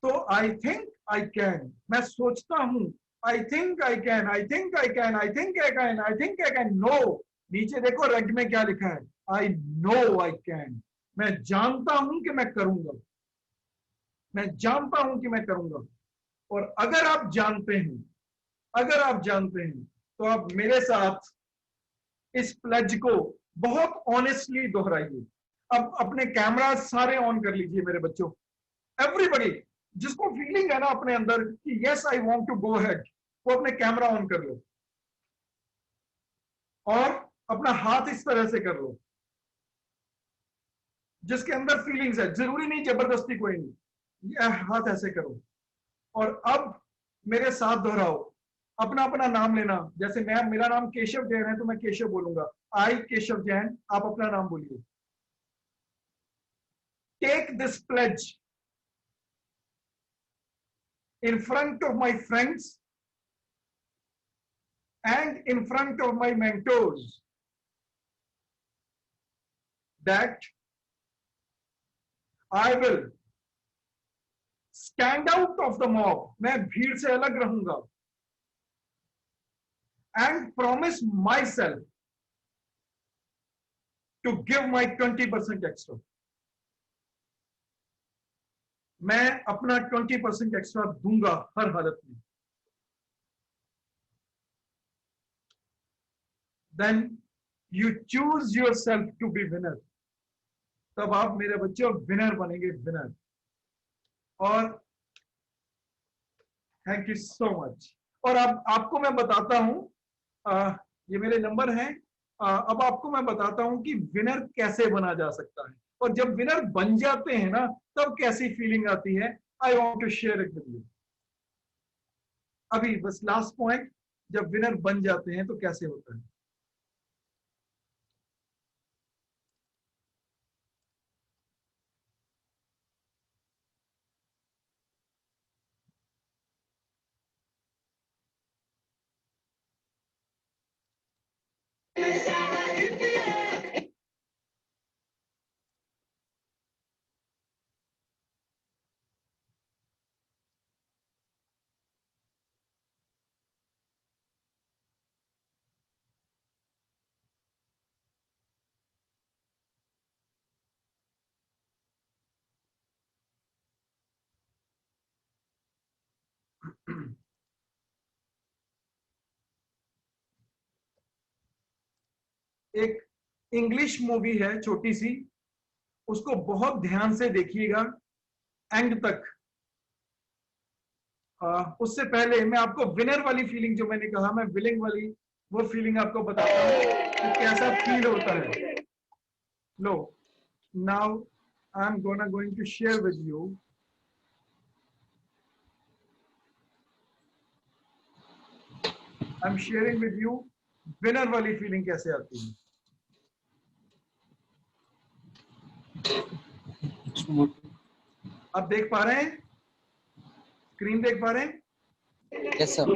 तो आई थिंक आई कैन, मैं सोचता हूं, I think I can, I think I can, I think I can, I think I can. No, नीचे देखो रेड में क्या लिखा है, आई नो आई कैन, मैं जानता हूं कि मैं करूंगा, मैं जानता हूं कि मैं करूंगा। और अगर आप जानते हैं, अगर आप जानते हैं, तो आप मेरे साथ इस प्लेज को बहुत ऑनेस्टली दोहराइए। अब अपने कैमरा सारे ऑन कर लीजिए मेरे बच्चों, एवरीबडी, जिसको फीलिंग है ना अपने अंदर कि yes I want to go ahead, वो अपने कैमरा ऑन कर लो और अपना हाथ इस तरह से कर लो, जिसके अंदर फीलिंग्स है, जरूरी नहीं जबरदस्ती, कोई नहीं, ये हाथ ऐसे करो। और अब मेरे साथ दोहराओ, अपना अपना नाम लेना। जैसे मेरा नाम केशव जैन है तो मैं केशव बोलूंगा, आई केशव जैन, आप अपना नाम बोलिए। Take this pledge in front of my friends and in front of my mentors that I will stand out of the mob, मैं भीड़ से अलग रहूंगा, and promise myself to give my 20% extra, मैं अपना 20% एक्स्ट्रा दूंगा हर हालत में। Then you choose yourself to be winner, तब आप मेरे बच्चों विनर बनेंगे, विनर। और थैंक यू सो मच। और अब आपको मैं बताता हूं, ये मेरे नंबर हैं, अब आपको मैं बताता हूं कि विनर कैसे बना जा सकता है, और जब विनर बन जाते हैं ना तब कैसी फीलिंग आती है। I want to share it with you. अभी बस लास्ट पॉइंट, जब विनर बन जाते हैं तो कैसे होता है। एक इंग्लिश मूवी है छोटी सी, उसको बहुत ध्यान से देखिएगा एंड तक। उससे पहले मैं आपको विनर वाली फीलिंग, जो मैंने कहा मैं विलिंग वाली, वो फीलिंग आपको बताता हूँ कि कैसा फील होता है। लो, now I am going to share with you winner वाली फीलिंग कैसे आती है। आप देख पा रहे हैं, स्क्रीन देख पा रहे हैं? Yes sir.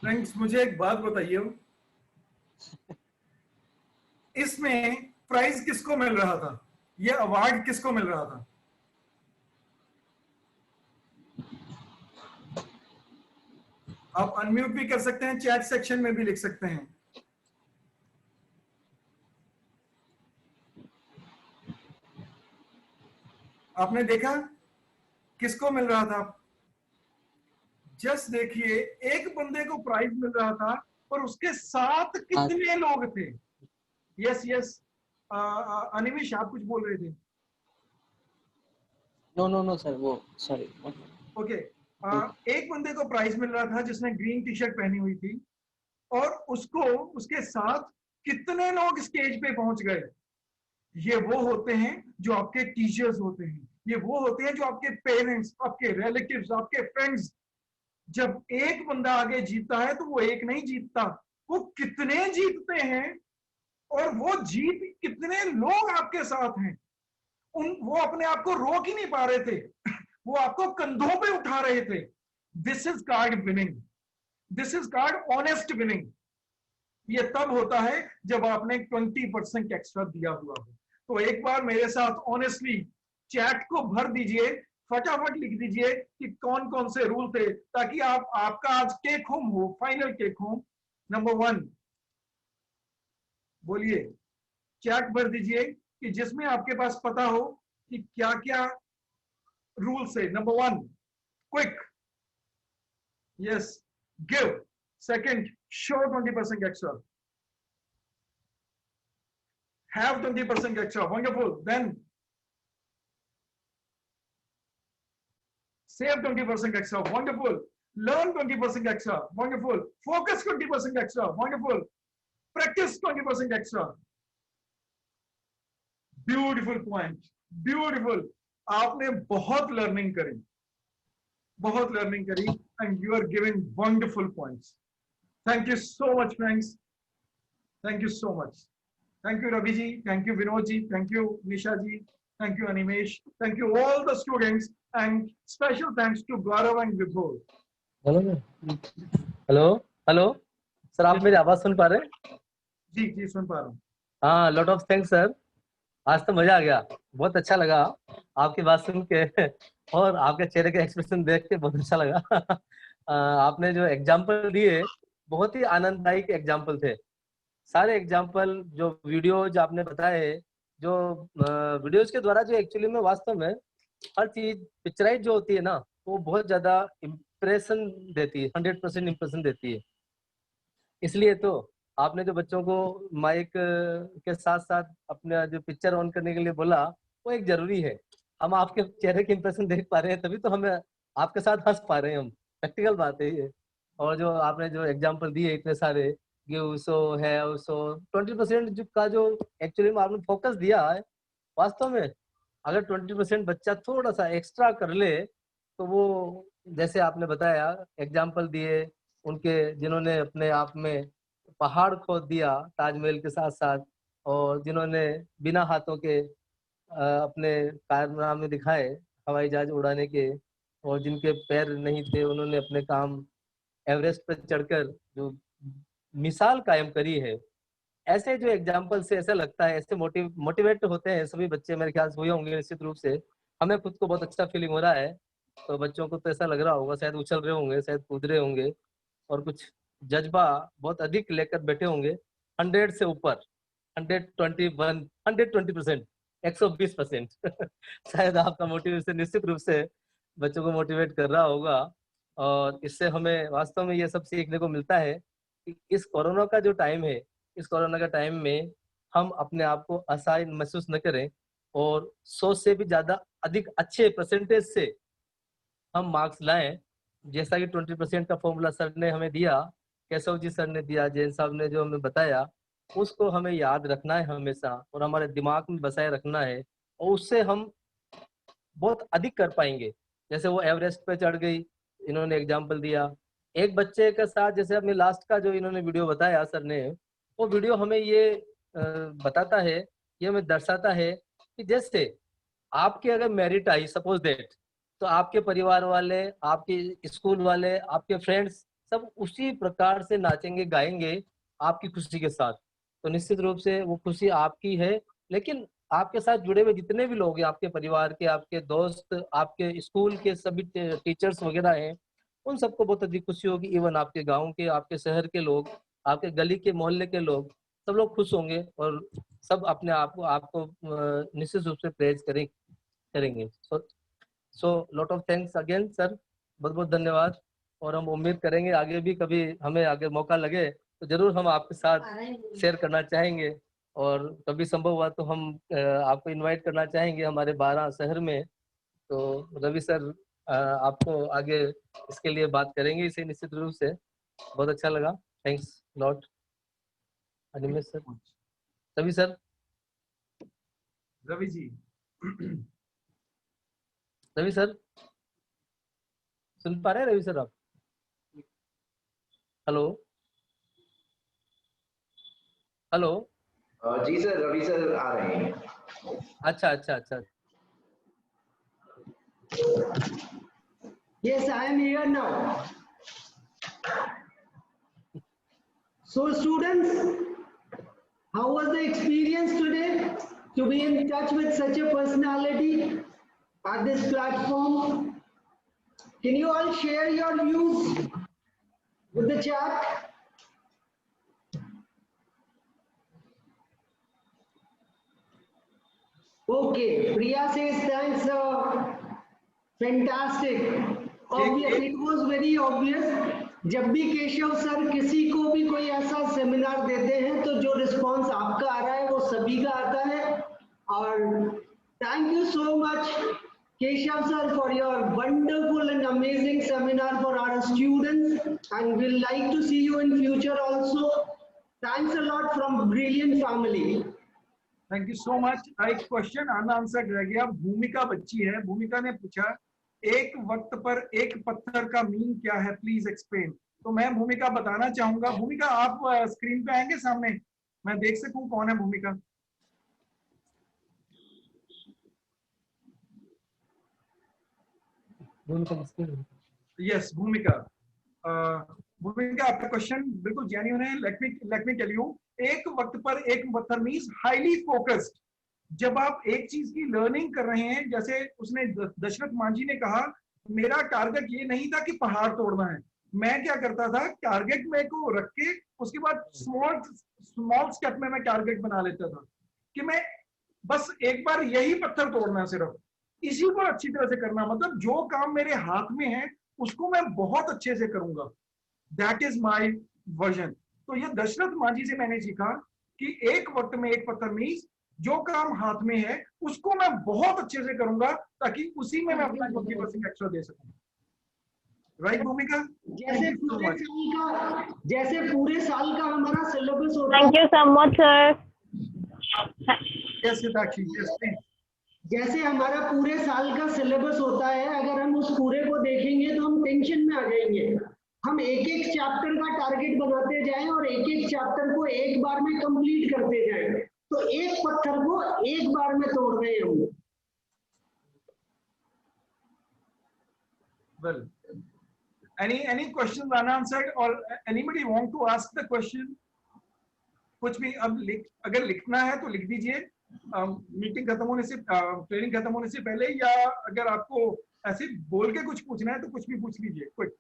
फ्रेंड्स, मुझे एक बात बताइए, इसमें प्राइज किसको मिल रहा था? ये अवार्ड किसको मिल रहा था? आप अनम्यूट भी कर सकते हैं, चैट सेक्शन में भी लिख सकते हैं। आपने देखा किसको मिल रहा था? जस्ट देखिए, एक बंदे को प्राइज मिल रहा था और उसके साथ कितने लोग थे? यस यस, अनिमेश आप कुछ बोल रहे थे? नो सर, वो सॉरी। ओके, एक बंदे को प्राइज मिल रहा था जिसने ग्रीन टी शर्ट पहनी हुई थी, और उसको उसके साथ कितने लोग स्टेज पे पहुंच गए? ये वो होते हैं जो आपके टीचर्स होते हैं, ये वो होते हैं जो आपके पेरेंट्स, आपके रिलेटिव्स, आपके फ्रेंड्स। जब एक बंदा आगे जीतता है तो वो एक नहीं जीतता, वो कितने जीतते हैं, और वो जीत कितने लोग आपके साथ हैं। वो अपने आप को रोक ही नहीं पा रहे थे, वो आपको कंधों पे उठा रहे थे। This is called winning, this is called honest winning. ये तब होता है जब आपने 20% एक्स्ट्रा दिया हुआ हो। तो एक बार मेरे साथ ऑनेस्टली चैट को भर दीजिए, फटाफट लिख दीजिए कि कौन कौन से रूल थे, ताकि आपका आज टेक होम हो, फाइनल टेक होम। नंबर 1 बोलिए, चैट भर दीजिए कि जिसमें आपके पास पता हो कि क्या क्या रूल्स है। Number 1, quick, yes, give. Second, show 20% extra. Have 20% extra. Wonderful. Then save 20% extra. Wonderful. Learn 20% extra. Wonderful. Focus 20% extra. Wonderful. Practice 20% extra. Beautiful point. Beautiful. आपने बहुत लर्निंग करी, बहुत लर्निंग करी, and you are giving wonderful points. Thank you so much, friends. Thank you so much. Thank you, Ravi ji. Thank you, Vinod ji. Thank you, Nisha ji. Thank you, Animesh. Thank you, all the students. And special thanks to Gaurav and Vibhor. Hello hello sir, आप मेरी आवाज सुन पा रहे हैं? जी जी, सुन पा रहा हूँ। हाँ, लॉट ऑफ थैंक्स सर। आज तो मजा आ गया, बहुत अच्छा लगा आपकी बात सुन के और आपके चेहरे के एक्सप्रेशन देख के बहुत अच्छा लगा। आपने जो एग्जाम्पल दिए बहुत ही आनंददायक एग्जाम्पल थे। सारे एग्जाम्पल जो वीडियोज आपने बताए, जो वीडियोज के द्वारा जो एक्चुअली में वास्तव में हर चीज पिक्चराइज जो होती है ना, वो बहुत ज्यादा इम्प्रेशन देती है, 100% इम्प्रेशन देती है। इसलिए तो आपने जो बच्चों को माइक के साथ साथ अपना जो पिक्चर ऑन करने के लिए बोला, वो एक जरूरी है। हम आपके चेहरे के इंप्रेशन देख पा रहे हैं, तभी तो हमें आपके साथ हंस पा रहे हैं हम। प्रैक्टिकल बात है ये। और जो आपने जो एग्जाम्पल दिए इतने सारे, ये उसो है उसो 20% का जो एक्चुअली में आपने फोकस दिया है, वास्तव में अगर 20% बच्चा थोड़ा सा एक्स्ट्रा कर ले तो वो, जैसे आपने बताया एग्जाम्पल दिए उनके, जिन्होंने अपने आप में पहाड़ खोद दिया ताजमहल के साथ साथ, और जिन्होंने बिना हाथों के अपने कारनामे दिखाए हवाई जहाज उड़ाने के, और जिनके पैर नहीं थे उन्होंने अपने काम एवरेस्ट पर चढ़कर जो मिसाल कायम करी है। ऐसे जो एग्जाम्पल से ऐसा लगता है, ऐसे मोटिवेट होते हैं सभी बच्चे, मेरे ख्याल से हुए होंगे निश्चित रूप से। हमें खुद को बहुत अच्छा फीलिंग हो रहा है, तो बच्चों को तो ऐसा लग रहा होगा, शायद उछल रहे होंगे, शायद कूद रहे होंगे, और कुछ जज्बा बहुत अधिक लेकर बैठे होंगे। 100 से ऊपर, 121, 120%, 120%। शायद आपका मोटिवेशन निश्चित रूप से बच्चों को मोटिवेट कर रहा होगा। और इससे हमें वास्तव में ये सब सीखने को मिलता है कि इस कोरोना का जो टाइम है, इस कोरोना का टाइम में हम अपने आप को असहाय महसूस न करें, और 100 से भी ज्यादा अधिक अच्छे परसेंटेज से हम मार्क्स लाएं। जैसा कि 20% का फॉर्मूला सर ने हमें दिया, केशव जी सर ने दिया, जैन साहब ने जो हमें बताया, उसको हमें याद रखना है हमेशा, और हमारे दिमाग में बसाए रखना है, और उससे हम बहुत अधिक कर पाएंगे। जैसे वो एवरेस्ट पे चढ़ गई, इन्होंने एग्जाम्पल दिया एक बच्चे के साथ, जैसे अपने लास्ट का जो इन्होंने वीडियो बताया सर ने, वो वीडियो हमें ये बताता है, ये हमें दर्शाता है कि जैसे आपके अगर मेरिट आई सपोज दैट, तो आपके परिवार वाले, आपके स्कूल वाले, आपके फ्रेंड्स सब उसी प्रकार से नाचेंगे गाएंगे आपकी खुशी के साथ। तो निश्चित रूप से वो खुशी आपकी है, लेकिन आपके साथ जुड़े हुए जितने भी लोग हैं, आपके परिवार के, आपके दोस्त, आपके स्कूल के सभी टीचर्स वगैरह हैं, उन सबको बहुत अधिक खुशी होगी। इवन आपके गांव के, आपके शहर के लोग, आपके गली के मोहल्ले के लोग, सब लोग खुश होंगे, और सब अपने आप को आपको निश्चित रूप से प्रेज करेंगे। So lot of thanks again sir, बहुत बहुत धन्यवाद। और हम उम्मीद करेंगे आगे भी कभी हमें आगे मौका लगे तो जरूर हम आपके साथ शेयर करना चाहेंगे, और कभी संभव हुआ तो हम आपको इनवाइट करना चाहेंगे हमारे 12 शहर में। तो रवि सर आपको आगे इसके लिए बात करेंगे इसे निश्चित रूप से। बहुत अच्छा लगा, thanks lot Animesh sir. Ravi sir, Ravi ji. Ravi sir सुन पा रहे हैं रवि सर आप? Hello hello. जी सर, रवि सर आ रहे हैं। अच्छा अच्छा अच्छा। Yes, I am here now. So students, how was the experience today to be in touch with such a personality at this platform? Can you all share your views with the chat? Okay, Priya says thanks, fantastic. Obvious, it was very obvious. जब भी Keshav sir किसी को भी कोई ऐसा seminar देते हैं तो जो रिस्पांस आपका आ रहा है वो सभी का आता है। और thank you so much Keshav sir for your wonderful and amazing seminar for our students, and we like to see you in future also. Thanks a lot from brilliant family. Thank you so much. एक question unanswered रह गया। भूमिका बच्ची है, भूमिका ने पूछा एक वक्त पर एक पत्थर का मीन क्या है, प्लीज एक्सप्लेन। तो मैं भूमिका बताना चाहूंगा। भूमिका आप स्क्रीन पे आएंगे सामने, मैं देख सकूं कौन है भूमिका? यस भूमिका, भूमिका आपका क्वेश्चन बिल्कुल जेन्युइन है। लेट मी टेल यू, एक वक्त पर एक पत्थर मींस हाईली फोकस्ड। जब आप एक चीज की लर्निंग कर रहे हैं, जैसे उसने दशरथ मांझी ने कहा, मेरा टारगेट ये नहीं था कि पहाड़ तोड़ना है, मैं क्या करता था, टारगेट में को रख के उसके बाद स्मॉल स्टेप में मैं टारगेट बना लेता था कि मैं बस एक बार यही पत्थर तोड़ना है, सिर्फ इसी को अच्छी तरह से करना, मतलब जो काम मेरे हाथ में है उसको मैं बहुत अच्छे से करूंगा। That is my version. तो ये दशरथ मांझी से मैंने सीखा कि एक वक्त में एक पत्थर मींस जो काम हाथ में है उसको मैं बहुत अच्छे से करूंगा ताकि उसी में मैं अपना 20% एक्स्ट्रा दे सकूं। राइट भूमिका? जैसे पूरे साल का हमारा सिलेबस होता है। Thank you so much sir. Yes Hitakshi, yes please. जैसे हमारा पूरे साल का सिलेबस होता है, अगर हम उस पूरे को देखेंगे तो हम टेंशन में आ जाएंगे। हम एक एक चैप्टर का टारगेट बनाते जाएं और एक एक चैप्टर को एक बार में कंप्लीट करते जाएं, तो एक पत्थर को एक बार में तोड़ रहे हैं हम लोग। Well, any questions unanswered or anybody want to ask the question? कुछ भी अब अगर लिखना है तो लिख दीजिए मीटिंग खत्म होने से, ट्रेनिंग खत्म होने से पहले, या अगर आपको ऐसे बोल के कुछ पूछना है तो कुछ भी पूछ लीजिए। Quick.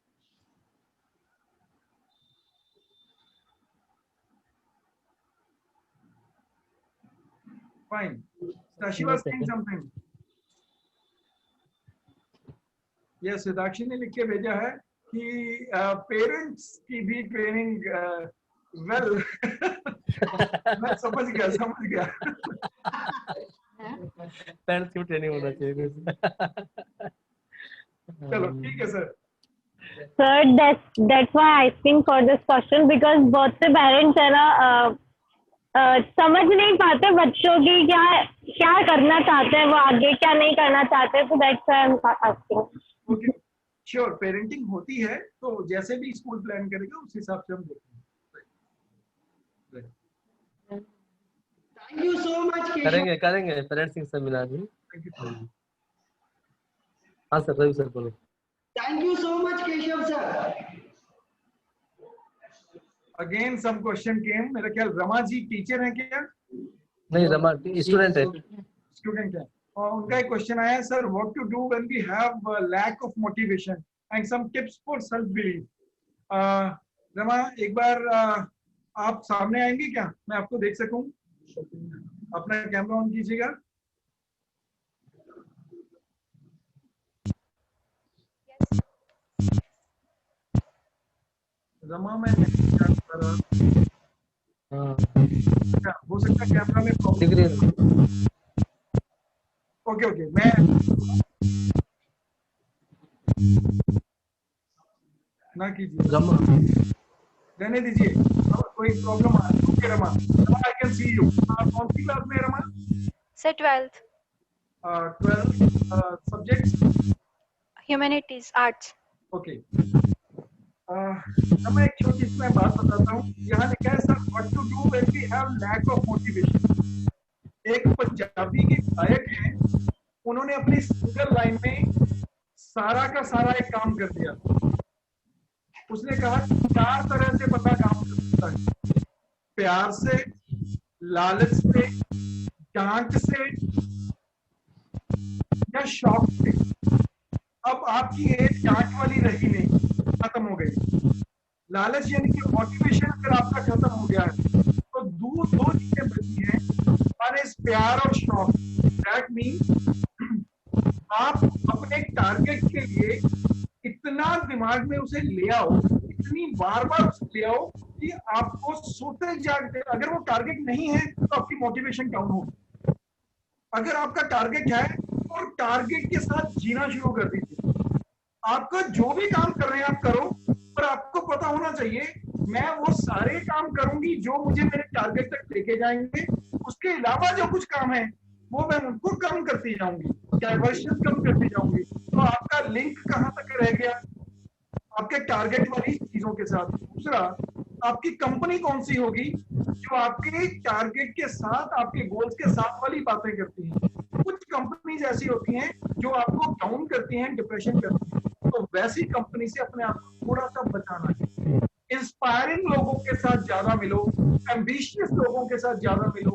Fine. Sashi was saying something. Yes, Siddharshi ने लिख के भेजा है कि पेरेंट्स की भी ट्रेनिंग वेल मैं समझ गया पेरेंट्स की ट्रेनिंग होना चाहिए। चलो ठीक है sir. Sir that's why I think for this question because बहुत से पेरेंट्स है ना समझ नहीं पाते बच्चों की क्या करना चाहते हैं, वो आगे क्या नहीं करना चाहते, तो that's why I am asking. Okay sure, parenting होती है तो जैसे भी स्कूल प्लान करेगा उस हिसाब से हम देखेंगे। Thank you so much. करेंगे पेरेंट्स से मिला दी। हाँ सर, रवि सर बोलो। Thank you so much Keshav sir. Again some question came, मेरा ख्याल रमा जी टीचर हैं क्या? नहीं, रमा स्टूडेंट है। स्टूडेंट है। और उनका एक क्वेश्चन आया है, sir what to do when we have lack of motivation and some tips for self believe. Rama एक बार आप सामने आएंगे क्या, मैं आपको देख सकूं? अपना कैमरा ऑन कीजिएगा। रमा मैं नहीं जान पा रहा, हो सकता है कैमरा में प्रॉब्लम। ओके मैं ना कीजिए, रहने दीजिए, कोई प्रॉब्लम आ रही है। Rama I can see you. कौन सी क्लास में Rama? Sir 12th। 12 subjects humanities arts. Okay. मैं एक छोटी सी मैं बात बताता हूँ। यहाँ लिखा है sir what to do when we have lack of motivation. एक पंजाबी के गायक हैं, उन्होंने अपनी सिंगल लाइन में सारा का सारा एक काम कर दिया। उसने कहा 4 तरह से बंदा काम कर सकता है, प्यार से, लालच से, डांट से या शौक से। अब आपकी एज डांट वाली रही नहीं, खत्म हो गई। लालच यानी कि मोटिवेशन अगर आपका खत्म हो गया है तो दो चीजें बची हैं, वन इज प्यार और शौक। दैट मीन्स आप अपने टारगेट के लिए इतना दिमाग में उसे ले आओ, इतनी बार उसे ले आओ कि आपको सोते जागते, अगर वो टारगेट नहीं है तो आपकी मोटिवेशन डाउन होगी। अगर आपका टारगेट है तो टारगेट के साथ जीना शुरू कर दीजिए। आपका जो भी काम कर रहे हैं आप करो, पर आपको पता होना चाहिए मैं वो सारे काम करूंगी जो मुझे मेरे टारगेट तक लेके जाएंगे। उसके अलावा जो कुछ काम है वो मैं उनको कम करती जाऊंगी, डाइवर्शन कम करती जाऊंगी। तो आपका लिंक कहाँ तक रह गया? आपके टारगेट वाली चीजों के साथ। दूसरा, आपकी कंपनी कौन सी होगी जो आपके टारगेट के साथ, आपके गोल्स के साथ वाली बातें करती हैं। कुछ कंपनीज ऐसी होती हैं जो आपको डाउन करती हैं, डिप्रेशन करती हैं, तो वैसी कंपनी से अपने आप को थोड़ा सा बचाना है। इंस्पायरिंग लोगों के साथ ज्यादा मिलो, एम्बिशियस लोगों के साथ ज्यादा मिलो।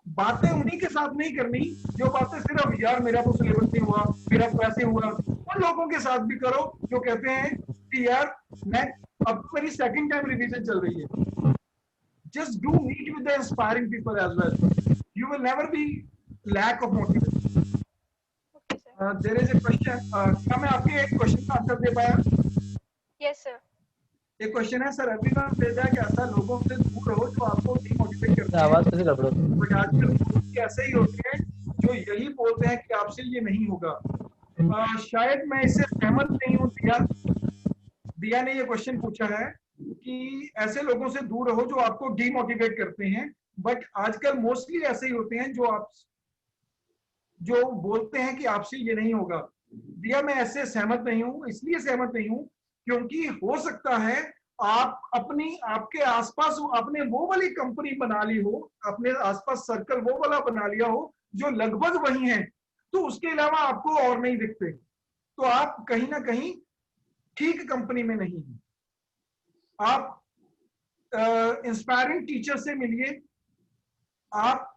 बातें उन्हीं के साथ नहीं करनी जो बातें सिर्फ यार मेरा तो सिलेबस नहीं हुआ, मेरा तो ऐसे हुआ। उन लोगों के साथ भी करो जो कहते हैं कि यार मैं अब मेरी सेकंड टाइम रिवीजन चल रही है। Just do meet with the inspiring people as well. You will never be lack of motivation. There is a question. क्या मैं आपके एक क्वेश्चन का आंसर दे पाया? Yes, sir. एक क्वेश्चन है सर, एवरीवन सेज है कि ऐसा लोगों से दूर रहो जो आपको डिमोटिवेट करते हैं। आवाज कैसे गड़बड़ होती है? बट आजकल लोग ऐसे ही होते हैं जो यही बोलते हैं कि आपसे ये नहीं होगा। शायद मैं इससे सहमत नहीं हूँ। दिया ने ये क्वेश्चन पूछा है कि ऐसे लोगों से दूर रहो जो आपको डिमोटिवेट करते हैं, बट आजकल मोस्टली ऐसे ही होते हैं जो बोलते हैं कि आपसे ये नहीं होगा। दिया मैं ऐसे सहमत नहीं हूँ, इसलिए सहमत नहीं हूँ क्योंकि हो सकता है आप आपके आसपास आपने वो वाली कंपनी बना ली हो, अपने आसपास सर्कल वो वाला बना लिया हो जो लगभग वही है, तो उसके अलावा आपको और नहीं दिखते, तो आप कहीं ना कहीं ठीक कंपनी में नहीं है। आप इंस्पायरिंग टीचर से मिलिए, आप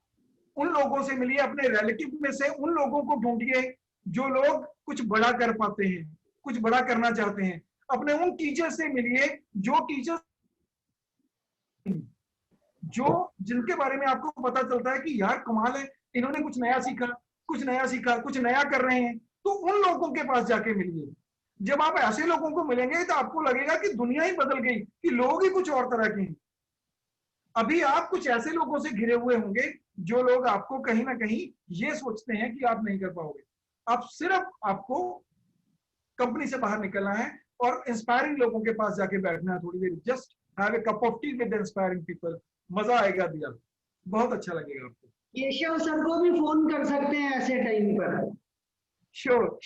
उन लोगों से मिलिए, अपने रिलेटिव में से उन लोगों को ढूंढिए जो लोग कुछ बड़ा कर पाते हैं, कुछ बड़ा करना चाहते हैं। अपने उन टीचर से मिलिए जिनके बारे में आपको पता चलता है कि यार कमाल है, इन्होंने कुछ नया सीखा, कुछ नया कर रहे हैं, तो उन लोगों के पास जाके मिलिए। जब आप ऐसे लोगों को मिलेंगे तो आपको लगेगा कि दुनिया ही बदल गई, कि लोग ही कुछ और तरह के हैं। अभी आप कुछ ऐसे लोगों से घिरे हुए होंगे जो लोग आपको कहीं ना कहीं ये सोचते हैं कि आप नहीं कर पाओगे। आपको कंपनी से बाहर निकलना है और इंस्पायरिंग लोगों के पास जाके बैठना है थोड़ी देर। Just have a cup of tea with inspiring people. मजा आएगा दिया, बहुत अच्छा लगेगा आपको। केशव सर को भी फोन कर सकते हैं ऐसे टाइम पर। श्योर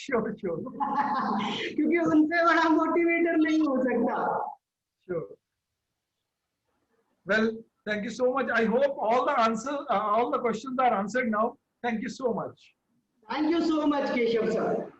क्योंकि उनसे बड़ा मोटिवेटर नहीं हो सकता। Sure. Well, thank you so much. I hope all the questions are answered now. Thank you so much. Thank you so much, Keshav sir.